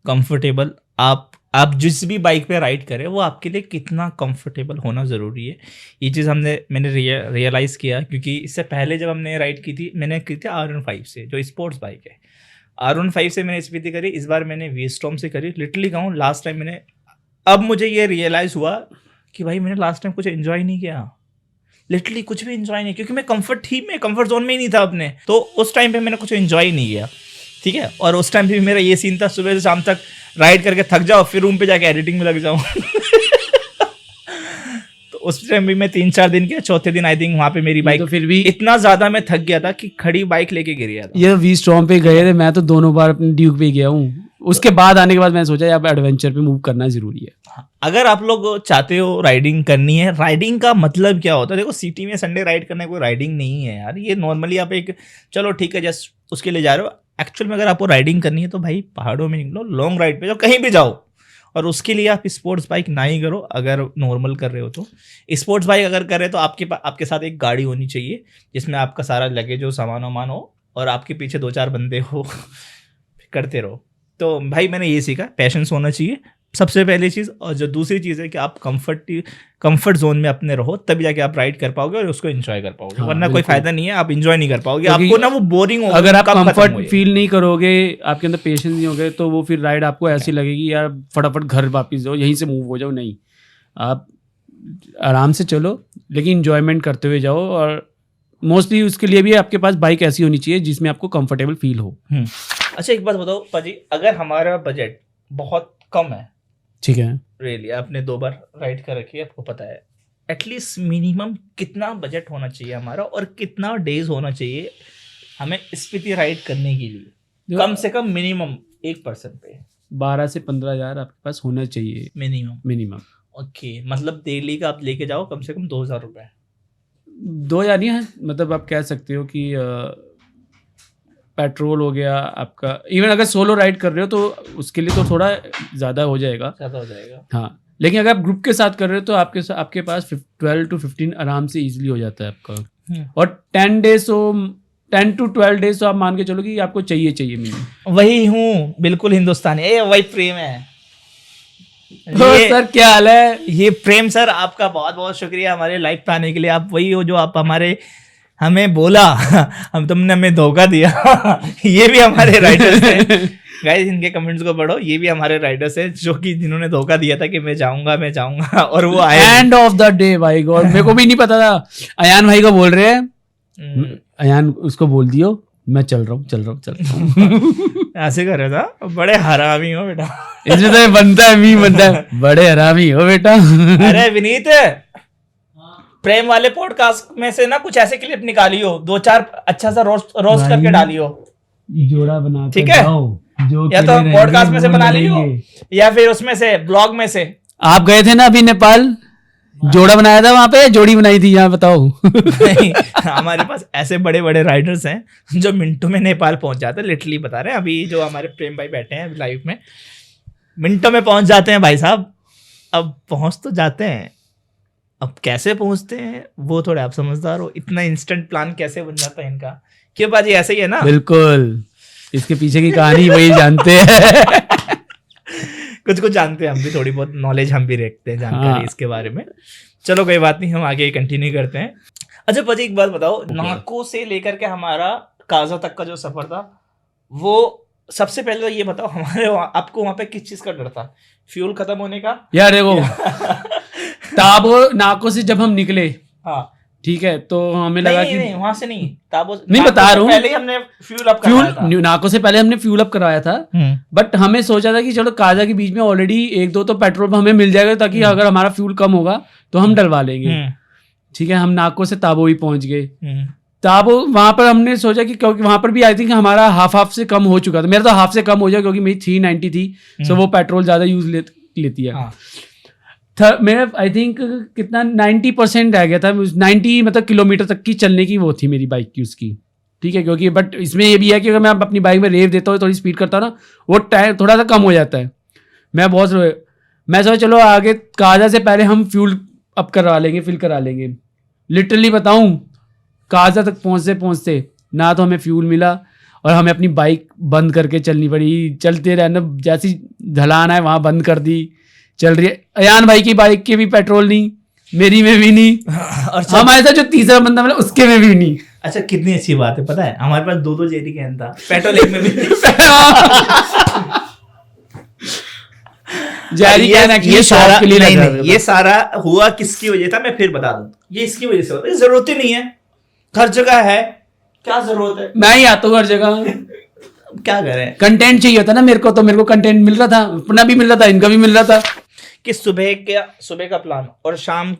कंफर्टेबल, आप जिस भी बाइक पे राइड करें वो आपके लिए कितना कंफर्टेबल होना ज़रूरी है। ये चीज़ मैंने रियलाइज़ किया, क्योंकि इससे पहले जब हमने राइड की थी, मैंने की थी R15 से, जो स्पोर्ट्स बाइक है। R15 से मैंने स्पीति करी, इस बार मैंने V-Storm से करी। लिटरली कहूँ लास्ट टाइम अब मुझे ये रियलाइज़ हुआ कि भाई मैंने लास्ट टाइम कुछ एंजॉय नहीं किया, लिटरली कुछ भी एंजॉय नहीं, क्योंकि मैं कंफर्ट जोन में ही नहीं था अपने, तो उस टाइम पे मैंने कुछ एंजॉय ही नहीं किया। ठीक है, और उस टाइम पे भी मेरा ये सीन था, सुबह से शाम तक राइड करके थक जाओ, फिर रूम पे जाके एडिटिंग में लग जाऊँ। तो उस टाइम भी मैं 3-4 दिन किया, चौथे दिन आई थिंक वहाँ पे मेरी बाइक, तो फिर भी इतना ज़्यादा मैं थक गया था कि खड़ी बाइक लेके गिर गया था। ये V-Storm पे गए थे, मैं तो 2 बार अपने ड्यूक पे गया हूँ। उसके बाद आने के बाद मैंने सोचा अब एडवेंचर पे मूव करना जरूरी है। अगर आप लोग चाहते हो राइडिंग करनी है, राइडिंग का मतलब क्या होता है? देखो सिटी में संडे राइड करना कोई राइडिंग नहीं है यार, ये नॉर्मली आप एक चलो ठीक है जस्ट उसके लिए जा रहे हो। एक्चुअल में अगर आपको राइडिंग करनी है तो भाई पहाड़ों में निकलो, लॉन्ग राइड पे जाओ, कहीं भी जाओ, और उसके लिए आप स्पोर्ट्स बाइक ना ही करो। अगर नॉर्मल कर रहे हो तो स्पोर्ट्स बाइक अगर कर रहे हो तो आपके साथ एक गाड़ी होनी चाहिए जिसमें आपका सारा लगेज हो, सामान वामान हो, और आपके पीछे 2-4 बंदे हो, करते रहो। तो भाई मैंने ये सीखा, पैशंस होना चाहिए सबसे पहली चीज़, और जो दूसरी चीज़ है कि आप कंफर्ट जोन में अपने रहो, तभी जाके आप राइड कर पाओगे और उसको एंजॉय कर पाओगे। वरना कोई फायदा नहीं है, आप एंजॉय नहीं कर पाओगे, आपको ना वो बोरिंग होगा। अगर आप कंफर्ट फील नहीं करोगे, आपके अंदर पेशेंस नहीं होगे, तो वो फिर राइड आपको ऐसी लगेगी यार फटाफट घर वापस जाओ, यहीं से मूव हो जाओ। नहीं, आप आराम से चलो लेकिन इंजॉयमेंट करते हुए जाओ, और मोस्टली उसके लिए भी आपके पास बाइक ऐसी होनी चाहिए जिसमें आपको कंफर्टेबल फील हो। अच्छा एक बात बताओ पाजी, अगर हमारा बजट बहुत कम है, ठीक है, रियली आपने 2 बार राइड कर रखी है, आपको पता है, एटलीस्ट मिनिमम कितना बजट होना चाहिए हमारा और कितना डेज होना चाहिए हमें स्पीति राइड करने के लिए? कम से कम मिनिमम एक पर्सन पे 12 से 15 हज़ार आपके पास होना चाहिए मिनिमम। ओके, मतलब दिल्ली का आप लेके जाओ कम से कम 2,000 रुपये। 2,000 नहीं है, मतलब आप कह सकते हो कि पेट्रोल हो गया आपका, इवन अगर सोलो राइड कर रहे हो तो उसके लिए तो थोड़ा ज़्यादा हो जाएगा। हाँ, लेकिन अगर आप ग्रुप के साथ कर रहे हो तो आपके पास 12 to 15 आराम से इजीली हो जाता है आपका। और 10 to 12 डेज तो आप मान के चलो कि आपको चाहिए मिनिमम। वही हूँ, बिल्कुल हिंदुस्तानी, वही प्रेम है। सर क्या हाल है? ये प्रेम सर, आपका बहुत बहुत शुक्रिया हमारे लाइफ पे आने के लिए। आप वही हो जो आप हमें बोला हम तुमने हमें धोखा दिया। ये भी हमारे राइडर्स हैं गाइस, इनके कमेंट्स को पढ़ो, ये भी हमारे राइडर्स हैं जो कि जिन्होंने धोखा दिया था कि मैं जाऊंगा और वो आए। एंड ऑफ द डे भाई गॉड, मेरे को भी नहीं पता था। अयान भाई को बोल रहे हैं, अयान उसको बोल दियो मैं चल रहा हूँ। ऐसे कर रहा था, बड़े हरामी हो बेटा। इसमें तो बनता है, मी बनता है, बड़े हरामी हो बेटा। अरे विनीत, प्रेम वाले पॉडकास्ट में से ना कुछ ऐसे क्लिप निकालियो, 2-4 अच्छा सा रोस्ट करके डालियो, जोड़ा बना ठीक है? जो या तो पॉडकास्ट में से बना लियो या फिर उसमें से ब्लॉग में से। आप गए थे ना अभी नेपाल, जोड़ा बनाया था वहां पे, जोड़ी बनाई थी, यहाँ बताओ। नहीं, हमारे पास ऐसे बड़े बड़े राइडर्स हैं जो मिनटों में नेपाल पहुंच जाते हैं। लिटरली बता रहे हैं, अभी जो हमारे प्रेम भाई बैठे हैं लाइव में, मिनटों में पहुंच जाते हैं भाई साहब। अब पहुंच तो जाते हैं, अब कैसे पहुंचते हैं वो थोड़े आप समझदार हो। इतना इंस्टेंट प्लान कैसे बन जाता है इनका? क्यों बाजी, ऐसे ही है ना? बिल्कुल, इसके पीछे की कहानी वही जानते हैं। कुछ जानते हैं हम भी, थोड़ी बहुत नॉलेज हम भी रखते हैं, जानकारी इसके बारे में। चलो कोई बात नहीं, हम आगे कंटिन्यू करते हैं। अच्छा पाजी, एक बात बताओ, नाको से लेकर के हमारा काजा तक का जो सफर था, वो सबसे पहले तो ये बताओ, हमारे आपको वहां पे किस चीज का डर था? फ्यूल खत्म होने का? यार देखो, ताबो नाको से जब हम निकले, हाँ ठीक है, तो हमें लगा कि नहीं वहां से नहीं, ताबो नहीं, बता रहा हूँ, पहले ही हमने फ्यूल अप करवाया था। नाको से पहले हमने फ्यूल अप करवाया था, बट हमें सोचा था कि चलो काजा के बीच में ऑलरेडी 1-2 तो पेट्रोल हमें मिल जाएगा, ताकि अगर हमारा फ्यूल कम होगा तो हम डलवा लेंगे। ठीक है, हम नाको से ताबो ही पहुंच गए। ताबो वहां पर हमने सोचा कि क्योंकि वहां पर भी आई थिंक हमारा हाफ से कम हो चुका था, मेरा तो हाफ से कम हो जाए क्योंकि मेरी 390 थी, सो वो पेट्रोल ज्यादा यूज लेती है। मेरा आई थिंक कितना 90% रह गया था, 90 मतलब किलोमीटर तक की चलने की वो थी मेरी बाइक की उसकी, ठीक है, क्योंकि बट इसमें ये भी है कि अगर मैं अपनी बाइक में रेव देता हूँ, थोड़ी स्पीड करता हूँ ना, वो टाइम थोड़ा सा कम हो जाता है। मैं सोचा चलो आगे काजा से पहले हम फ्यूल अप करवा लेंगे, फिल करा लेंगे। लिटरली बताऊँ, काजा तक पहुँचते ना तो हमें फ्यूल मिला और हमें अपनी बाइक बंद करके चलनी पड़ी। चलते रहना, जैसी ढलान है वहाँ बंद कर दी, चल रही है। अयान भाई की बाइक के भी पेट्रोल नहीं, मेरी में भी नहीं, और हमारे साथ जो तीसरा बंदा मिला उसके में भी नहीं। अच्छा, कितनी अच्छी बात है, पता है हमारे पास 2 जेरी कैन था, पेट्रोल एक में भी नहीं। ये सारा नहीं, ये सारा हुआ किसकी वजह था, मैं फिर बता दूं। ये इसकी वजह से होता है, जरूरत ही नहीं है, हर जगह है, क्या जरूरत है? मैं ही आता हूँ हर जगह, क्या करें, कंटेंट चाहिए होता ना मेरे को, तो मेरे को कंटेंट मिल रहा था, अपना भी मिल रहा था, इनका भी मिल रहा था। कि सुबह का प्लान और शाम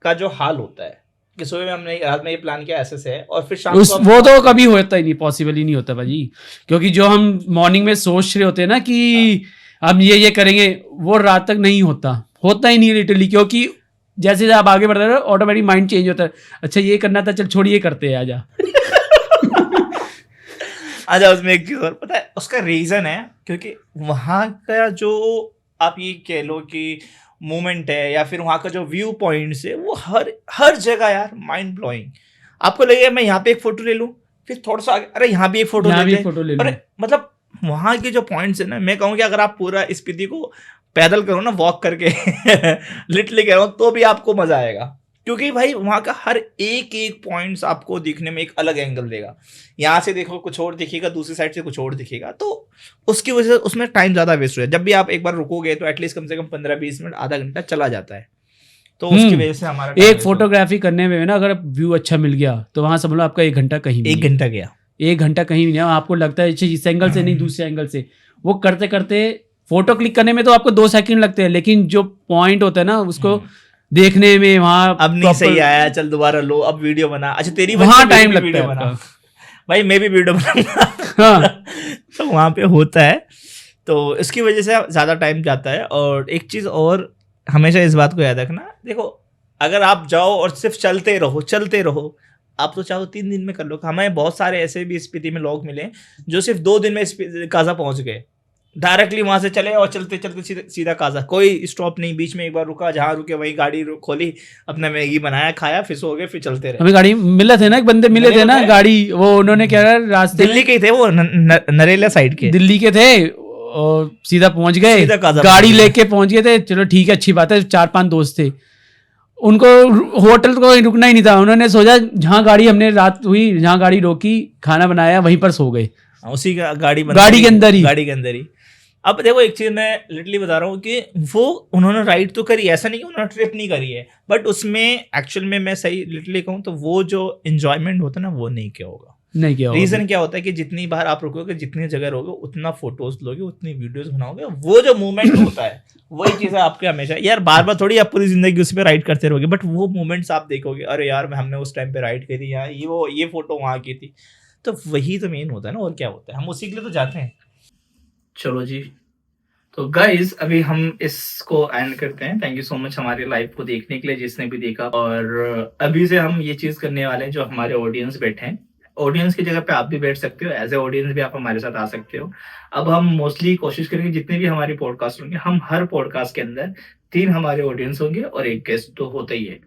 का जो हाल होता है, कि सुबह में हमने रात में ये प्लान किया ऐसे से है, और फिर शाम को वो तो कभी होता ही नहीं, पॉसिबल ही नहीं होता भाजी, क्योंकि जो हम मॉर्निंग में सोच रहे होते हैं ना कि हम ये करेंगे, वो रात तक नहीं होता ही नहीं लिटरली, क्योंकि जैसे आप आगे बढ़ते हैं ऑटोमेटिक माइंड चेंज होता है। अच्छा ये करना था, चल छोड़िए करते हैं, आजा। आजा। उसमें एक चीज और पता है, उसका रीजन है क्योंकि वहां का जो आप ये कह लो कि मोमेंट है या फिर वहां का जो व्यू पॉइंट्स है, वो हर जगह यार माइंड ब्लोइंग। आपको लगेगा मैं यहाँ पे एक फोटो ले लूं, फिर थोड़ा सा अरे यहाँ भी एक फोटो ले लूं। अरे मतलब वहां के जो पॉइंट्स है ना, मैं कहूँ कि अगर आप पूरा स्पीति को पैदल करो ना, वॉक करके लिटरली कह रहा हूँ, तो भी आपको मजा आएगा, क्योंकि भाई वहाँ का हर एक पॉइंट्स आपको दिखने में एक अलग एंगल देगा। यहाँ से देखो कुछ और दिखेगा, दूसरी साइड से कुछ और दिखेगा, तो उसकी वजह से उसमें टाइम ज़्यादा वेस्ट हो जाए। जब भी आप एक बार रुकोगे तो एटलीस्ट कम से कम 15-20 मिनट, आधा घंटा चला जाता है, तो उसकी वजह से हमारा एक फोटोग्राफी करने में ना, अगर व्यू अच्छा मिल गया तो वहाँ समझ लो आपका 1 घंटा कहीं 1 घंटा गया, 1 घंटा कहीं भी नहीं। आपको लगता है इस एंगल से नहीं, दूसरे एंगल से, वो करते करते फोटो क्लिक करने में तो आपको 2 सेकंड लगते हैं, लेकिन जो पॉइंट होता है ना उसको देखने में वहाँ अब नहीं सही आया, चल दोबारा लो, अब वीडियो बना। अच्छा तेरी वहाँ टाइम लगता है भाई, मैं भी वीडियो बनाऊंगा। तो वहाँ पे होता है, तो इसकी वजह से ज़्यादा टाइम जाता है। और एक चीज़ और हमेशा इस बात को याद रखना, देखो अगर आप जाओ और सिर्फ चलते रहो, आप तो चाहो 3 दिन में कर लो। हमें बहुत सारे ऐसे भी स्पीति में लोग मिले जो सिर्फ 2 दिन में काजा पहुँच गए, डायरेक्टली वहां से चले और चलते सीधा काजा, कोई स्टॉप नहीं, बीच में एक बार रुका, जहाँ रुके वहीं गाड़ी खोली, अपना मैगी बनाया, खाया, फिर सो गए, फिर चलते रहे। हमें गाड़ी मिले थे ना, एक बंदे मिले थे ना गाड़ी, वो उन्होंने क्या रास्ते दिल्ली के थे, वो नरेला साइड के दिल्ली के थे, और सीधा पहुंच गए, गाड़ी लेके पहुंच गए थे। चलो ठीक है, अच्छी बात है, 4-5 दोस्त थे। उनको होटल को रुकना ही नहीं था, उन्होंने सोचा जहाँ गाड़ी हमने रात हुई, जहाँ गाड़ी रोकी, खाना बनाया, वहीं पर सो गए, उसी का गाड़ी गाड़ी के अंदर ही। गाड़ी के अंदर ही। अब देखो एक चीज मैं लिटरली बता रहा हूँ कि वो उन्होंने राइड तो करी, ऐसा नहीं कि उन्होंने ट्रिप नहीं करी है, बट उसमें एक्चुअल में मैं सही लिटरली कहूँ तो वो जो एंजॉयमेंट होता है ना वो नहीं किया होगा। नहीं किया होगा। रीजन क्या होता है कि जितनी बार आप रुकोगे, जितनी जगह रहोगे, उतना फोटोज लोगे, उतनी वीडियोस बनाओगे, वो जो मोमेंट होता है वही चीज़ है आपके हमेशा। यार बार बार थोड़ी आप पूरी जिंदगी उस पर राइड करते रहोगे, बट वो मोमेंट्स आप देखोगे, अरे यार हमने उस टाइम पे राइड करी, यहाँ ये फोटो वहाँ की थी, तो वही तो मेन होता है ना, और क्या होता है, हम उसी के लिए तो जाते हैं। चलो जी, तो गाइज अभी हम इसको एंड करते हैं। थैंक यू सो मच हमारे लाइव को देखने के लिए, जिसने भी देखा। और अभी से हम ये चीज करने वाले हैं, जो हमारे ऑडियंस बैठे हैं, ऑडियंस की जगह पे आप भी बैठ सकते हो, एज ए ऑडियंस भी आप हमारे साथ आ सकते हो। अब हम मोस्टली कोशिश करेंगे जितने भी हमारी पॉडकास्ट होंगे, हम हर पॉडकास्ट के अंदर 3 हमारे ऑडियंस होंगे और 1 गेस्ट तो होता ही है,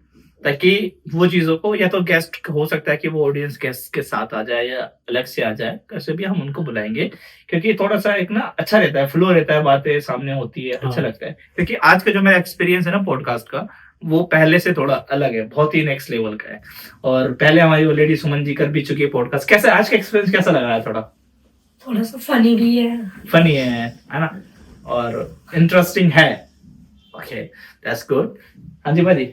ताकि वो चीजों को, या तो गेस्ट हो सकता है कि वो ऑडियंस गेस्ट के साथ आ जाए या अलग से आ जाए, कैसे भी हम उनको बुलाएंगे, क्योंकि थोड़ा सा एक ना अच्छा रहता है, फ्लो रहता है, बातें सामने होती है, अच्छा लगता है। क्योंकि आज का जो मेरा एक्सपीरियंस है ना पॉडकास्ट का, वो पहले से थोड़ा अलग है, बहुत ही नेक्स्ट लेवल का है। और पहले हमारी ऑलरेडी सुमन जी कर भी चुकी है पॉडकास्ट। कैसा आज का एक्सपीरियंस कैसा लगा है? थोड़ा सा फनी भी है, फनी है ना, और इंटरेस्टिंग है। Okay, that's good. हाँ जी भाई,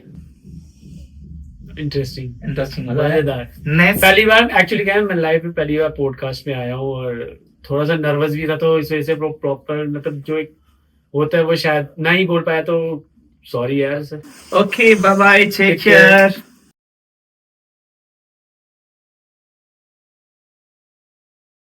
इंटरेस्टिंग मजेदार। पहली बार एक्चुअली क्या है, मैं लाइव में पहली बार पॉडकास्ट में आया हूँ और थोड़ा सा नर्वस भी था, तो इस वजह से प्रॉपर मतलब जो एक होता है वो शायद ना ही बोल पाया, तो सॉरी यार sir. Okay, bye bye, take care.